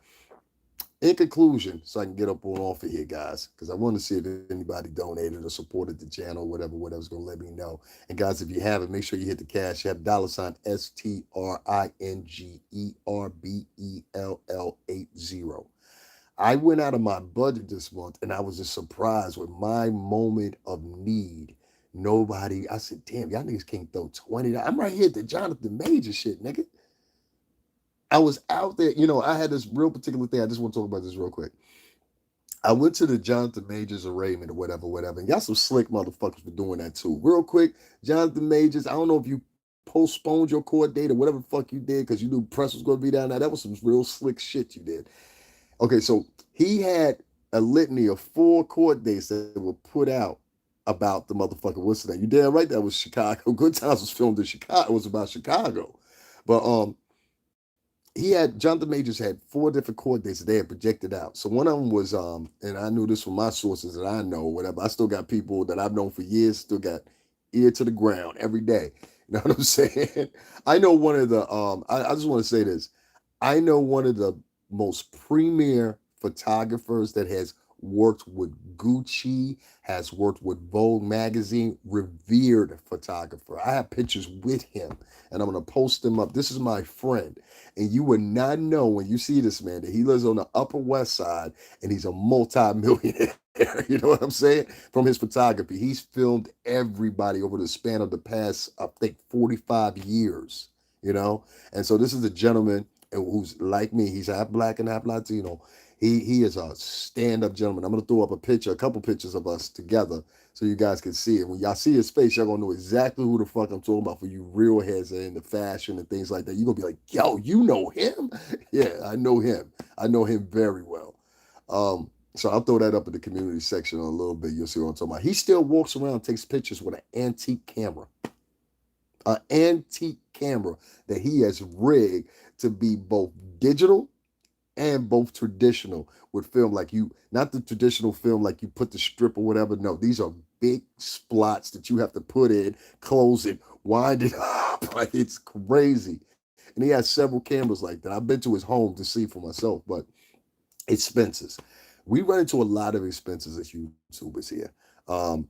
In conclusion, so I can get up on off of here, guys, because I want to see if anybody donated or supported the channel, whatever's going to let me know. And guys, if you haven't, make sure you hit the cash app, $ STRINGERBELL80. I went out of my budget this month and I was just surprised with my moment of need. Nobody, I said, damn, y'all niggas can't throw 20. I'm right here at the Jonathan Major shit, nigga. I was out there, I had this real particular thing. I just want to talk about this real quick. I went to the Jonathan Majors arraignment or whatever. And y'all some slick motherfuckers for doing that too. Real quick, Jonathan Majors, I don't know if you postponed your court date or whatever the fuck you did because you knew press was going to be down there. That was some real slick shit you did. Okay, so he had a litany of 4 court dates that were put out about the motherfucker. What's the name? You damn right that was Chicago. Good Times was filmed in Chicago. It was about Chicago. But Jonathan Majors had 4 different court dates that they had projected out. So one of them was and I knew this from my sources that I know, whatever. I still got people that I've known for years, still got ear to the ground every day. You know what I'm saying? I know one of the I just want to say this. I know one of the most premier photographers that has worked with Gucci, has worked with Vogue magazine, revered photographer. I have pictures with him and I'm going to post them up. This is my friend. And you would not know when you see this man that he lives on the Upper West Side and he's a multi-millionaire. You know what I'm saying? From his photography, he's filmed everybody over the span of the past, I think, 45 years, And so this is a gentleman who's like me. He's half black and half Latino. He is a stand-up gentleman. I'm gonna throw up a couple pictures of us together so you guys can see it. When y'all see his face, y'all gonna know exactly who the fuck I'm talking about. For you real heads that are into fashion and things like that, you're gonna be like, yo, you know him? Yeah, I know him. I know him very well. So I'll throw that up in the community section in a little bit. You'll see what I'm talking about. He still walks around, takes pictures with an antique camera. An antique camera that he has rigged to be both digital and both traditional with film, like not the traditional film like you put the strip or whatever. No, these are big splots that you have to put in, close it, wind it up. Like, it's crazy. And he has several cameras like that. I've been to his home to see for myself, but expenses. We run into a lot of expenses as YouTubers here.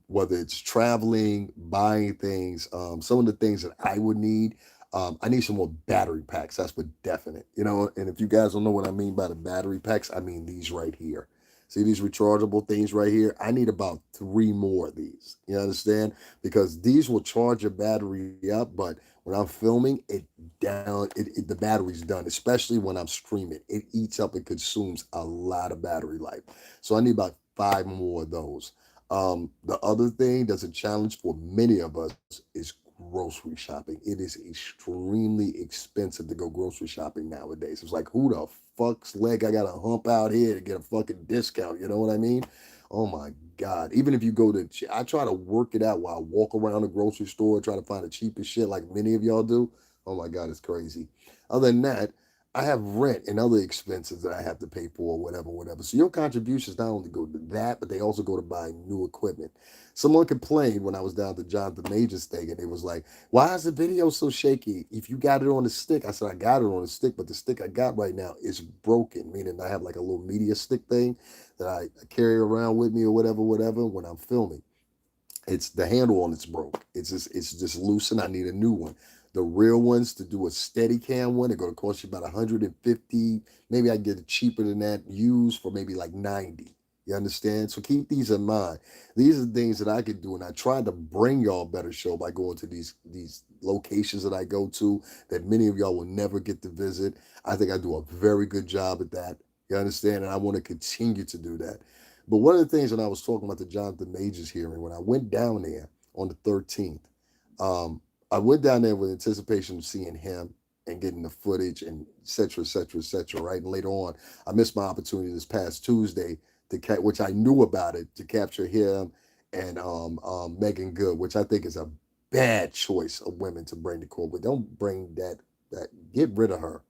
Whether it's traveling, buying things, some of the things that I would need. I need some more battery packs. That's for definite, And if you guys don't know what I mean by the battery packs, I mean these right here. See these rechargeable things right here? I need about 3 more of these. You understand? Because these will charge your battery up, but when I'm filming, the battery's done, especially when I'm streaming. It eats up and consumes a lot of battery life. So I need about 5 more of those. The other thing that's a challenge for many of us is grocery shopping. It is extremely expensive to go grocery shopping nowadays. It's like, who the fuck's leg I gotta hump out here to get a fucking discount? You know what I mean? Oh my God. Even if you go to, I try to work it out while I walk around the grocery store, try to find the cheapest shit like many of y'all do. Oh my God, it's crazy. Other than that, I have rent and other expenses that I have to pay for, whatever. So your contributions not only go to that, but they also go to buy new equipment. Someone complained when I was down to Jonathan Major's thing, and it was like, why is the video so shaky? If you got it on the stick, I said, I got it on the stick, but the stick I got right now is broken, meaning I have like a little media stick thing that I carry around with me or whatever, when I'm filming. It's the handle on it's broke. It's just loose and I need a new one. The real ones to do a steady cam one, they're gonna cost you about 150. Maybe I can get it cheaper than that, used for maybe like 90. You understand? So keep these in mind. These are things that I could do, and I tried to bring y'all a better show by going to these locations that I go to that many of y'all will never get to visit. I think I do a very good job at that. You understand? And I want to continue to do that. But one of the things when I was talking about the Jonathan Majors hearing, when I went down there on the 13th, I went down there with anticipation of seeing him and getting the footage and et cetera, et cetera, et cetera, right? And later on, I missed my opportunity this past Tuesday which I knew about it, to capture him and Megan Good, which I think is a bad choice of women to bring to court. But don't bring that, get rid of her.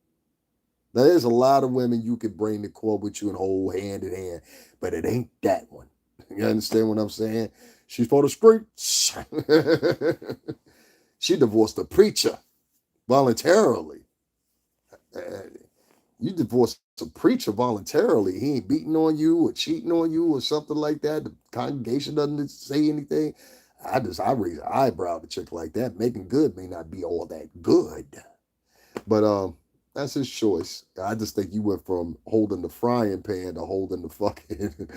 Now, there's a lot of women you could bring to court with you and hold hand in hand, but it ain't that one. You understand what I'm saying? She's for the streets. She divorced a preacher voluntarily. You divorce a preacher voluntarily. He ain't beating on you or cheating on you or something like that. The congregation doesn't say anything. I raise an eyebrow at a chick like that. Making good may not be all that good. But that's his choice. I just think you went from holding the frying pan to holding the fucking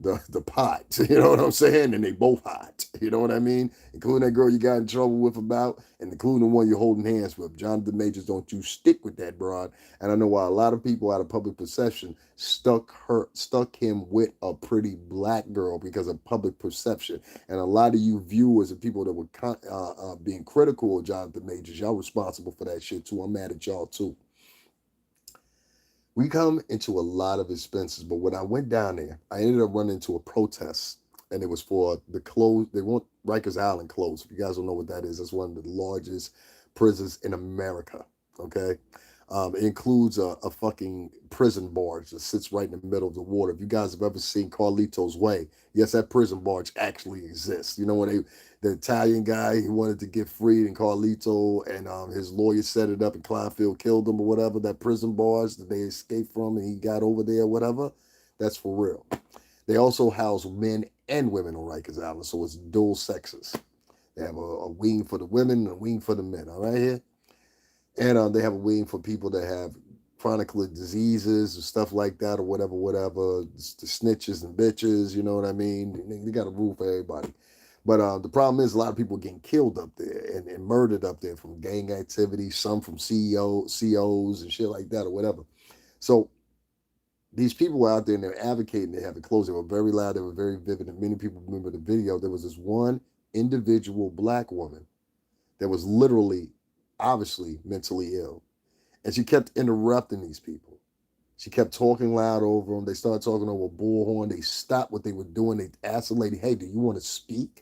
the pot. You know what I'm saying? And they both hot. You know what I mean? Including that girl you got in trouble with about, and including the one you're holding hands with. Jonathan Majors, don't you stick with that broad. And I know why a lot of people out of public perception stuck him with a pretty black girl because of public perception. And a lot of you viewers and people that were being critical of Jonathan Majors, y'all responsible for that shit too. I'm mad at y'all too. We come into a lot of expenses, but when I went down there, I ended up running into a protest, and it was for the close. They want Rikers Island closed. If you guys don't know what that is, it's one of the largest prisons in America. Okay, it includes a fucking prison barge that sits right in the middle of the water. If you guys have ever seen Carlito's Way, yes, that prison barge actually exists. You know when the Italian guy he wanted to get freed, and Carlito and his lawyer set it up, and Kleinfeld killed him or whatever. That prison barge that they escaped from, and he got over there, or whatever. That's for real. They also house men and women on Rikers Island, so it's dual sexes. They have a wing for the women and a wing for the men. All right here. And they have a wing for people that have chronic diseases or stuff like that, or whatever. The snitches and bitches, you know what I mean? They got a rule for everybody. But the problem is a lot of people getting killed up there and murdered up there from gang activity, some from COs and shit like that or whatever. So these people were out there and they're advocating they have it closed. They were very loud, they were very vivid, and many people remember the video. There was this one individual black woman that was literally, obviously, mentally ill. And she kept interrupting these people. She kept talking loud over them. They started talking over a bullhorn. They stopped what they were doing. They asked the lady, hey, do you want to speak?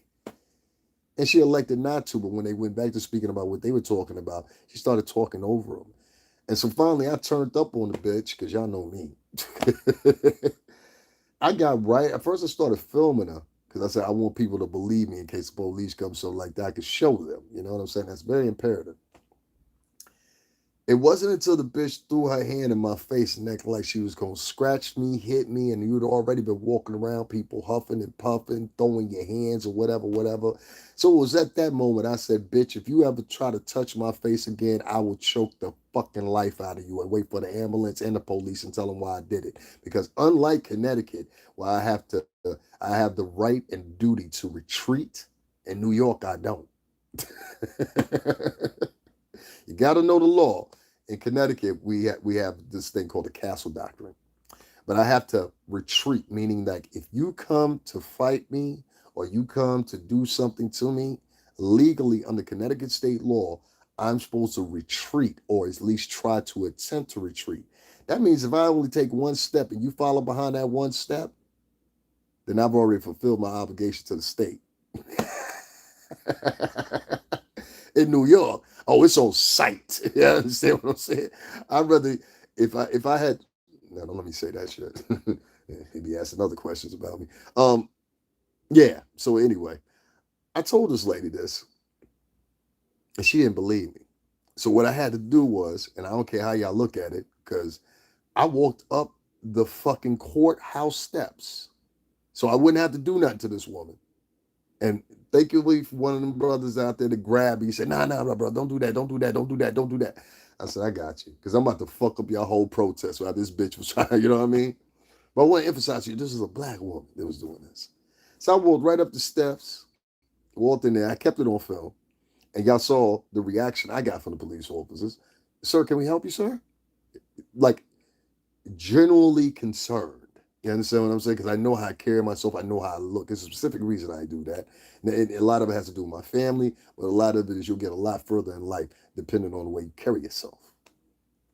And she elected not to, but when they went back to speaking about what they were talking about, she started talking over them. And so finally, I turned up on the bitch, because y'all know me. I got right. At first, I started filming her, because I said, I want people to believe me in case the police come, so like that I could show them. You know what I'm saying? That's very imperative. It wasn't until the bitch threw her hand in my face and acted like she was gonna scratch me, hit me, and you'd already been walking around, people huffing and puffing, throwing your hands or whatever. So it was at that moment I said, bitch, if you ever try to touch my face again, I will choke the fucking life out of you and wait for the ambulance and the police and tell them why I did it. Because unlike Connecticut, where I have the right and duty to retreat, in New York, I don't. You got to know the law. In Connecticut, we have this thing called the castle doctrine. But I have to retreat, meaning that if you come to fight me or you come to do something to me, legally under Connecticut state law, I'm supposed to retreat or at least try to attempt to retreat. That means if I only take one step and you follow behind that one step, then I've already fulfilled my obligation to the state. In New York, oh, it's on sight. You understand what I'm saying? I'd rather if I had no, don't let me say that shit. He'd be asking other questions about me. Yeah. So anyway, I told this lady this, and she didn't believe me. So what I had to do was, and I don't care how y'all look at it, because I walked up the fucking courthouse steps, so I wouldn't have to do nothing to this woman. And thankfully for one of them brothers out there to grab me. He said, nah, bro, don't do that, don't do that, don't do that, don't do that. I said, I got you. Because I'm about to fuck up your whole protest while this bitch was trying, you know what I mean? But I want to emphasize to you, this is a black woman that was doing this. So I walked right up the steps, walked in there, I kept it on film. And y'all saw the reaction I got from the police officers. Sir, can we help you, sir? Like, genuinely concerned. You understand what I'm saying? Because I know how I carry myself. I know how I look. There's a specific reason I do that. And a lot of it has to do with my family, but a lot of it is you'll get a lot further in life depending on the way you carry yourself.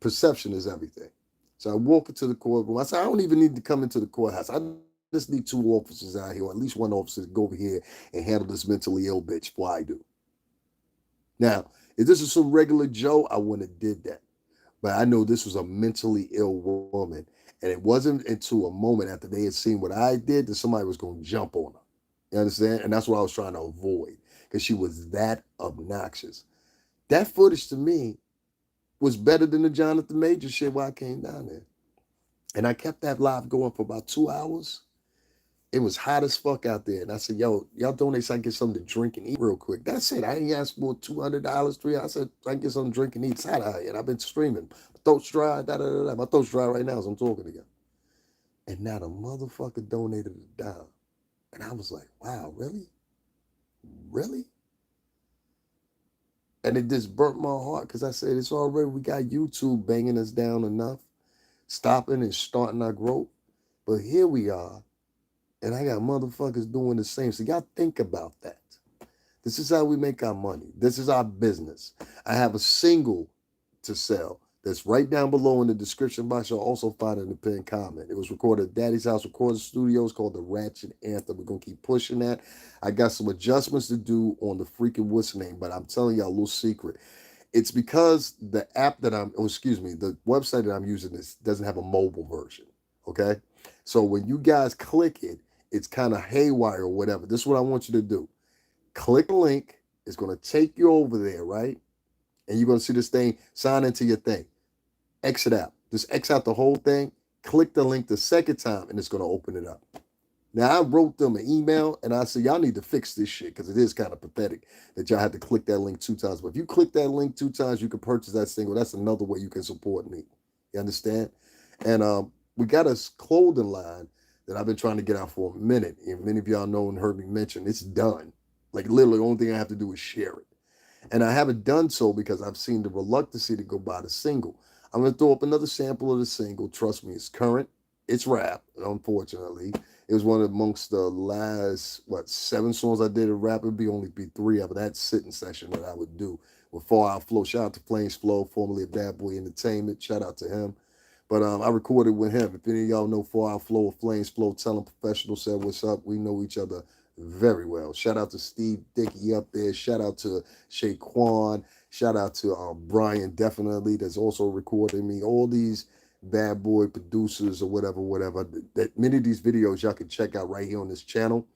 Perception is everything. So I walk into the courtroom. I said, I don't even need to come into the courthouse. I just need two officers out here, or at least one officer to go over here and handle this mentally ill bitch before I do. Now, if this is some regular Joe, I wouldn't have did that. But I know this was a mentally ill woman. And it wasn't until a moment after they had seen what I did that somebody was going to jump on her. You understand? And that's what I was trying to avoid because she was that obnoxious. That footage to me was better than the Jonathan Major shit while I came down there. And I kept that live going for about 2 hours. It was hot as fuck out there. And I said, yo, y'all donate so I can get something to drink and eat real quick. That's it. I didn't ask for $200, $300. I said, I can get something to drink and eat. It's hot out here. And I've been streaming. My throat's dry, da da da da. My throat's dry right now as I'm talking to you. And now the motherfucker donated a dime. And I was like, wow, really? Really? And it just burnt my heart because I said, it's already, we got YouTube banging us down enough, stopping and starting our growth. But here we are. And I got motherfuckers doing the same. So y'all think about that. This is how we make our money. This is our business. I have a single to sell that's right down below in the description box. You'll also find it in the pinned comment. It was recorded at Daddy's House Recording Studios called The Ratchet Anthem. We're going to keep pushing that. I got some adjustments to do on the freaking what's name, but I'm telling y'all a little secret. It's because the app that the website that I'm using doesn't have a mobile version. Okay. So when you guys click it, it's kind of haywire or whatever. This is what I want you to do. Click a link. It's going to take you over there, right? And you're going to see this thing, sign into your thing. Exit out. Just X out the whole thing. Click the link the second time, and it's going to open it up. Now, I wrote them an email, and I said, y'all need to fix this shit because it is kind of pathetic that y'all had to click that link 2 times. But if you click that link 2 times, you can purchase that single. That's another way you can support me. You understand? And we got a clothing line that I've been trying to get out for a minute. And many of y'all know and heard me mention it's done. Like literally, the only thing I have to do is share it. And I haven't done so because I've seen the reluctancy to go buy the single. I'm going to throw up another sample of the single. Trust me, it's current. It's rap, unfortunately. It was one amongst the last, 7 songs I did in rap. It'd only be 3 of that sitting session that I would do with Far Out Flow. Shout out to Flames Flow, formerly of Bad Boy Entertainment. Shout out to him. But I recorded with him. If any of y'all know Far Out Flow or Flames Flow, tell him Professional said what's up. We know each other very well. Shout out to Steve Dickey up there. Shout out to Shaquan. Shout out to Brian, definitely, that's also recording me. All these bad boy producers or whatever. That many of these videos y'all can check out right here on this channel.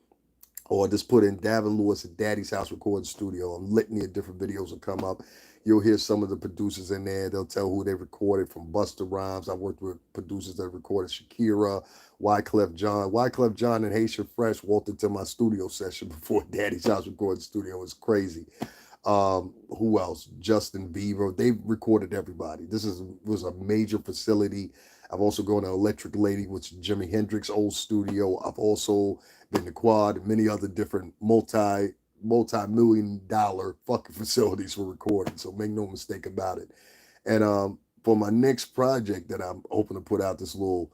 Or just put in Davin Lewis at Daddy's House Recording Studio. A litany of different videos will come up. You'll hear some of the producers in there. They'll tell who they recorded, from Busta Rhymes. I worked with producers that recorded Shakira, Wyclef Jean and Haitian Fresh walked into my studio session before Daddy's House Recording Studio. It was crazy. Who else? Justin Bieber. They recorded everybody. Was a major facility. I've also gone to Electric Lady, which is Jimi Hendrix old studio. I've also been to Quad and many other different multi-million-dollar fucking facilities for recording. So make no mistake about it. And for my next project that I'm hoping to put out, this little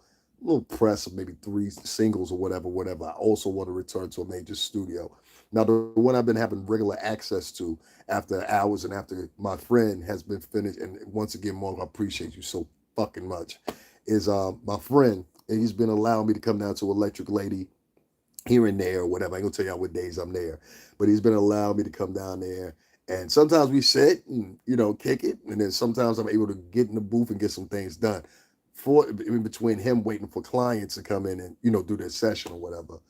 press of maybe 3 singles or whatever, I also want to return to a major studio. Now, the one I've been having regular access to after hours and after my friend has been finished, and once again, Mark, I appreciate you so fucking much, is my friend, and he's been allowing me to come down to Electric Lady here and there or whatever. I ain't gonna tell y'all what days I'm there, but he's been allowing me to come down there. And sometimes we sit and, kick it. And then sometimes I'm able to get in the booth and get some things done in between him waiting for clients to come in and, do their session or whatever.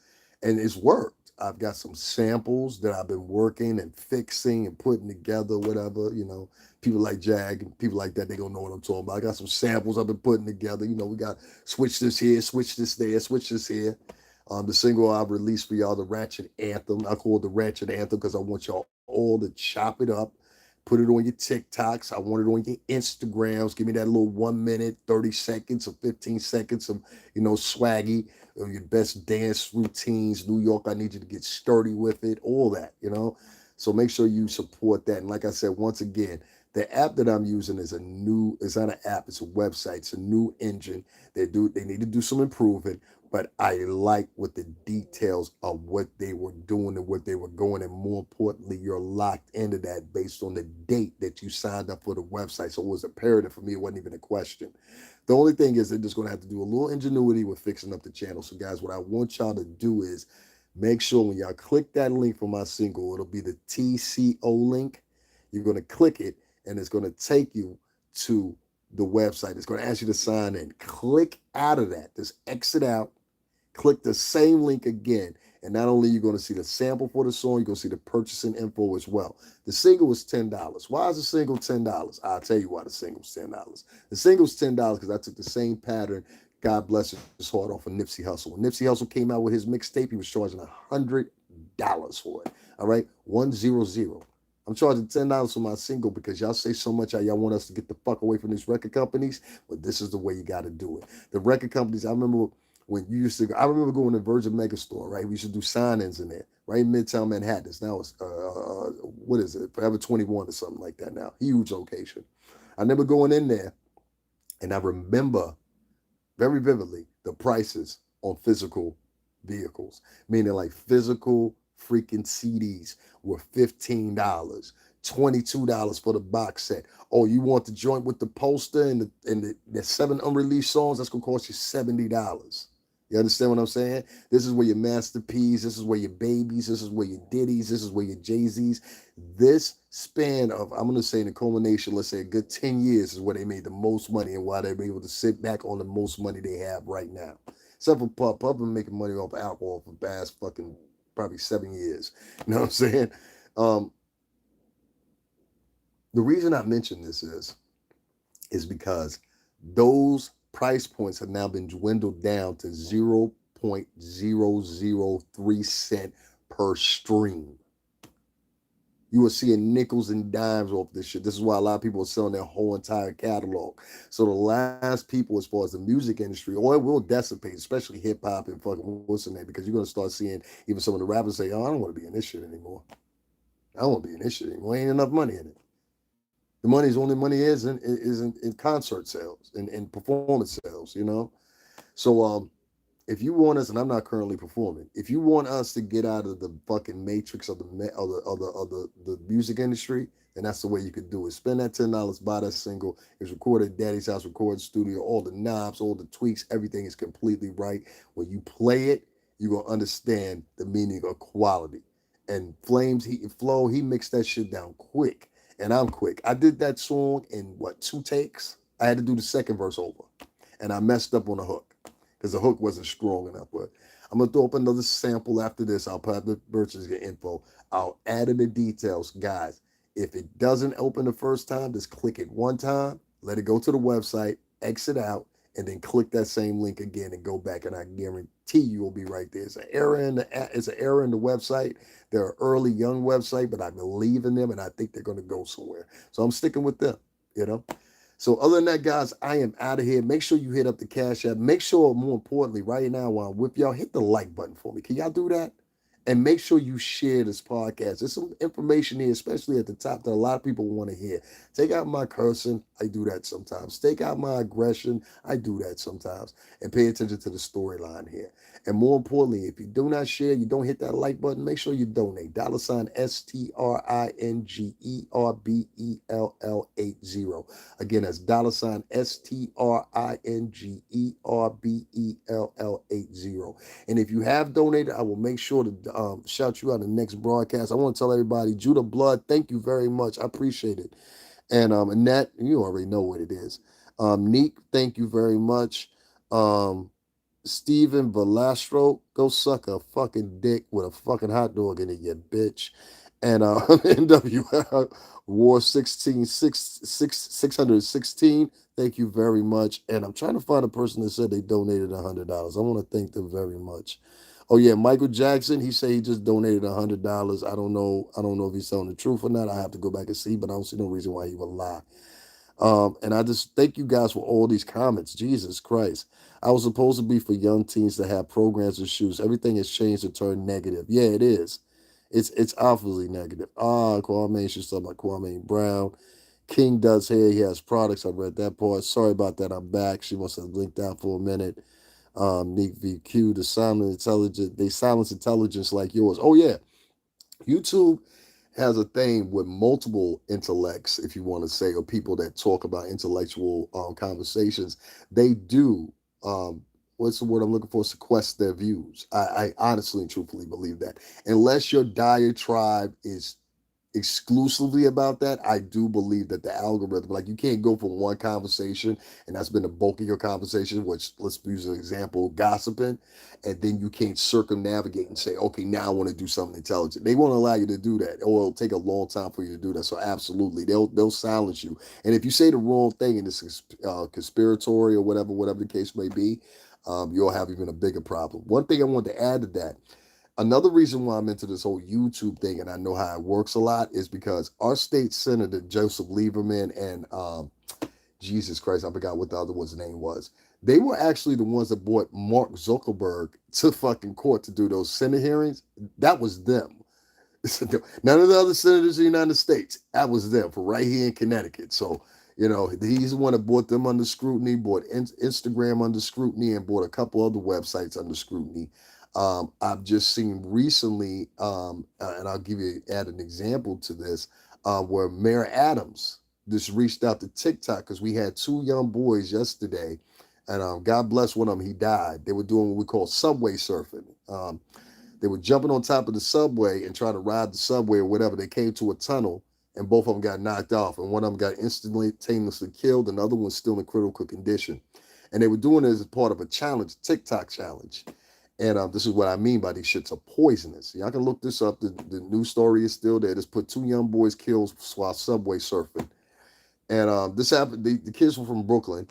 And it's worked. I've got some samples that I've been working and fixing and putting together, whatever, people like Jag and people like that, they gonna know what I'm talking about. I got some samples I've been putting together. We got switch this here, switch this there, switch this here. The single I've released for y'all, The Ratchet Anthem. I call it The Ratchet Anthem because I want y'all all to chop it up, put it on your TikToks. I want it on your Instagrams. Give me that little 1 minute, 30 seconds or 15 seconds of, swaggy, your best dance routines. New York, I need you to get sturdy with it, all that, So make sure you support that. And like I said, once again, the app that I'm using it's not an app, it's a website. It's a new engine. They need to do some improvement, but I like what the details of what they were doing and what they were going. And more importantly, you're locked into that based on the date that you signed up for the website. So it was imperative for me. It wasn't even a question. The only thing is they're just going to have to do a little ingenuity with fixing up the channel. So guys, what I want y'all to do is make sure when y'all click that link for my single, it'll be the TCO link. You're going to click it and it's going to take you to the website. It's going to ask you to sign in. Click out of that. Just exit out. Click the same link again, And not only are you going to see the sample for the song, you're going to see the purchasing info as well. The single was $10. Why is the single $10? I'll tell you why the single's $10. The single's $10 because I took the same pattern, God bless his heart, off of Nipsey Hussle. When Nipsey Hussle came out with his mixtape, he was charging $100 for it. All right, 100. I'm charging $10 for my single because y'all say so much how y'all want us to get the fuck away from these record companies, but this is the way you got to do it. The record companies, I remember when you used to go, I remember going to Virgin Megastore, right? We used to do sign-ins in there, right in Midtown Manhattan. Now it's, what is it, Forever 21 or something like that now. Huge location. I remember going in there, and I remember very vividly the prices on physical vehicles, meaning like physical freaking CDs were $15, $22 for the box set. Oh, you want the joint with the poster and the 7 unreleased songs? That's gonna cost you $70. You understand what I'm saying? This is where your Master P's, this is where your Babies, this is where your Diddy's, this is where your Jay-Z's. This span of, I'm gonna say in the culmination, let's say a good 10 years is where they made the most money and why they're able to sit back on the most money they have right now. Except for Puff. Puff been making money off alcohol for the past fucking probably 7 years. You know what I'm saying? Um, the reason I mention this is because those price points have now been dwindled down to 0.003 cent per stream. You are seeing nickels and dimes off this shit. This is why a lot of people are selling their whole entire catalog. So the last people, as far as the music industry, or it will dissipate, especially hip hop and fucking what's in there, because you're gonna start seeing even some of the rappers say, "Oh, I don't want to be in this shit anymore. I don't want to be in this shit anymore. Ain't enough money in it. The money's only money is in concert sales and performance sales, you know." So if you want us, and I'm not currently performing, if you want us to get out of the fucking matrix of the music industry, then that's the way you could do it. Spend that $10, buy that single. It's recorded at Daddy's House Recording Studio. All the knobs, all the tweaks, everything is completely right. When you play it, you're gonna understand the meaning of quality. And Flames, Heat and Flow, he mixed that shit down quick. And I'm quick. I did that song in what, 2 takes? I had to do the second verse over. And I messed up on the hook because the hook wasn't strong enough. But I'm gonna throw up another sample after this. I'll put the purchase get info. I'll add in the details, guys. If it doesn't open the first time, just click it one time, let it go to the website, exit out, and then click that same link again and go back. And I guarantee you will be right there. It's an error in the website. They're an early young website, but I believe in them and I think they're gonna go somewhere. So I'm sticking with them, you know. So other than that, guys, I am out of here. Make sure you hit up the Cash App. Make sure, more importantly, right now while I'm with y'all, hit the like button for me. Can y'all do that? And make sure you share this podcast. There's some information here, especially at the top, that a lot of people want to hear. Take out my cursing. I do that sometimes. Take out my aggression. I do that sometimes. And pay attention to the storyline here. And more importantly, if you do not share, you don't hit that like button, make sure you donate. $ STRINGERBELL80. Again, that's $STRINGERBELL80. And if you have donated, I will make sure to shout you out in the next broadcast. I want to tell everybody, Judah Blood, thank you very much. I appreciate it. And Annette, you already know what it is. Neek, thank you very much. Steven Velastro, go suck a fucking dick with a fucking hot dog in it, you bitch. And NWL War 616, thank you very much. And I'm trying to find a person that said they donated $100. I want to thank them very much. Oh yeah, Michael Jackson, he said he just donated $100. I don't know if he's telling the truth or not. I have to go back and see, but I don't see no reason why he would lie. And I just thank you guys for all these comments. Jesus Christ. I was supposed to be for young teens to have programs and shoes. Everything has changed to turn negative. Yeah, it is. It's obviously negative. Kwame, she's talking about Kwame Brown. King does hair. He has products. I read that part. Sorry about that. I'm back. She must have blinked out for a minute. Nick VQ, they silence intelligence like yours. Oh yeah. YouTube has a thing with multiple intellects, if you want to say, or people that talk about intellectual conversations. They do, what's the word I'm looking for? Sequester their views. I honestly and truthfully believe that. Unless your diatribe is exclusively about that. I do believe that the algorithm, like you can't go from one conversation, and that's been the bulk of your conversation, which let's use an example, gossiping, and then you can't circumnavigate and say, okay, now I want to do something intelligent. They won't allow you to do that, or it'll take a long time for you to do that. So absolutely, they'll silence you. And if you say the wrong thing and it's conspiratory or whatever the case may be, you'll have even a bigger problem. One thing I want to add to that, another reason why I'm into this whole YouTube thing and I know how it works a lot is because our state senator Joseph Lieberman and Jesus Christ, I forgot what the other one's name was. They were actually the ones that brought Mark Zuckerberg to fucking court to do those Senate hearings. That was them. None of the other senators in the United States. That was them for right here in Connecticut. So, he's the one that brought them under scrutiny, brought Instagram under scrutiny, and brought a couple other websites under scrutiny. I've just seen recently, and I'll add an example to this, where Mayor Adams just reached out to TikTok because we had two young boys yesterday, and God bless one of them, he died. They were doing what we call subway surfing. They were jumping on top of the subway and trying to ride the subway or whatever. They came to a tunnel and both of them got knocked off. And one of them got instantaneously killed. And the other one's still in critical condition. And they were doing it as part of a challenge, TikTok challenge. And this is what I mean by these shits are poisonous. Y'all can look this up. The news story is still there. Just put two young boys killed while subway surfing. And this happened. The kids were from Brooklyn.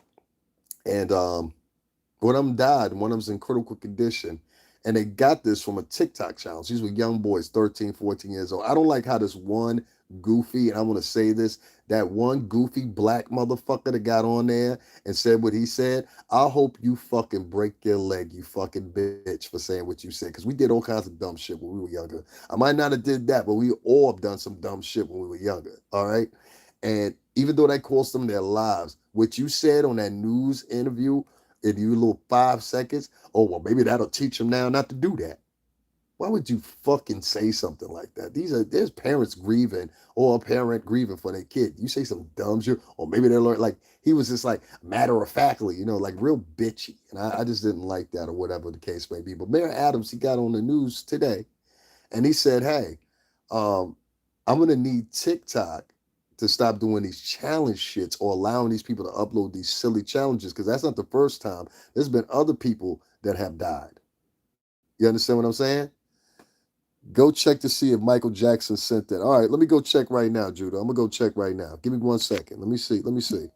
And one of them died and one of them's in critical condition. And they got this from a TikTok challenge. These were young boys, 13, 14 years old. I don't like how this one goofy, and I'm going to say this, that one goofy black motherfucker that got on there and said what he said. I hope you fucking break your leg, you fucking bitch, for saying what you said. Because we did all kinds of dumb shit when we were younger. I might not have did that, but we all have done some dumb shit when we were younger. All right. And even though that cost them their lives, what you said on that news interview in your little 5 seconds, oh, well, maybe that'll teach them now not to do that. Why would you fucking say something like that? There's parents grieving or a parent grieving for their kid. You say some dumb shit, or maybe they're like, he was just like matter of factly, like real bitchy. And I just didn't like that or whatever the case may be. But Mayor Adams, he got on the news today and he said, hey, I'm going to need TikTok to stop doing these challenge shits or allowing these people to upload these silly challenges, because that's not the first time. There's been other people that have died. You understand what I'm saying? Go check to see if Michael Jackson sent that. All right, let me go check right now, Judah. I'm gonna go check right now. Give me 1 second. Let me see. Let me see.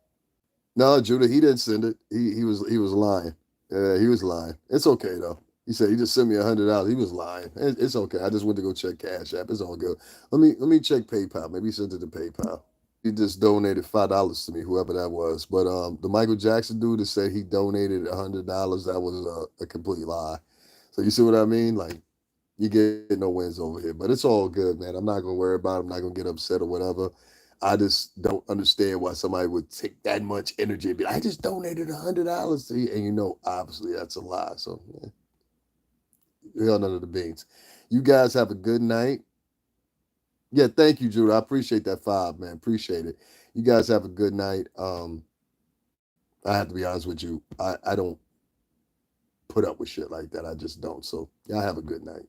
No, Judah, he didn't send it. He was lying. Yeah, he was lying. It's okay though. He said he just sent me $100. He was lying. It's okay. I just went to go check Cash App. It's all good. Let me check PayPal. Maybe he sent it to PayPal. He just donated $5 to me, whoever that was. But the Michael Jackson dude that said he donated $100, that was a complete lie. So you see what I mean? Like, you get no wins over here, but it's all good, man. I'm not gonna worry about it. I'm not gonna get upset or whatever. I just don't understand why somebody would take that much energy and be like, I just donated $100 to you, and obviously that's a lie. So hell, none of the beans. You guys have a good night. Yeah, thank you, Judah. I appreciate that 5, man. Appreciate it. You guys have a good night. I have to be honest with you. I don't put up with shit like that. I just don't. So y'all have a good night.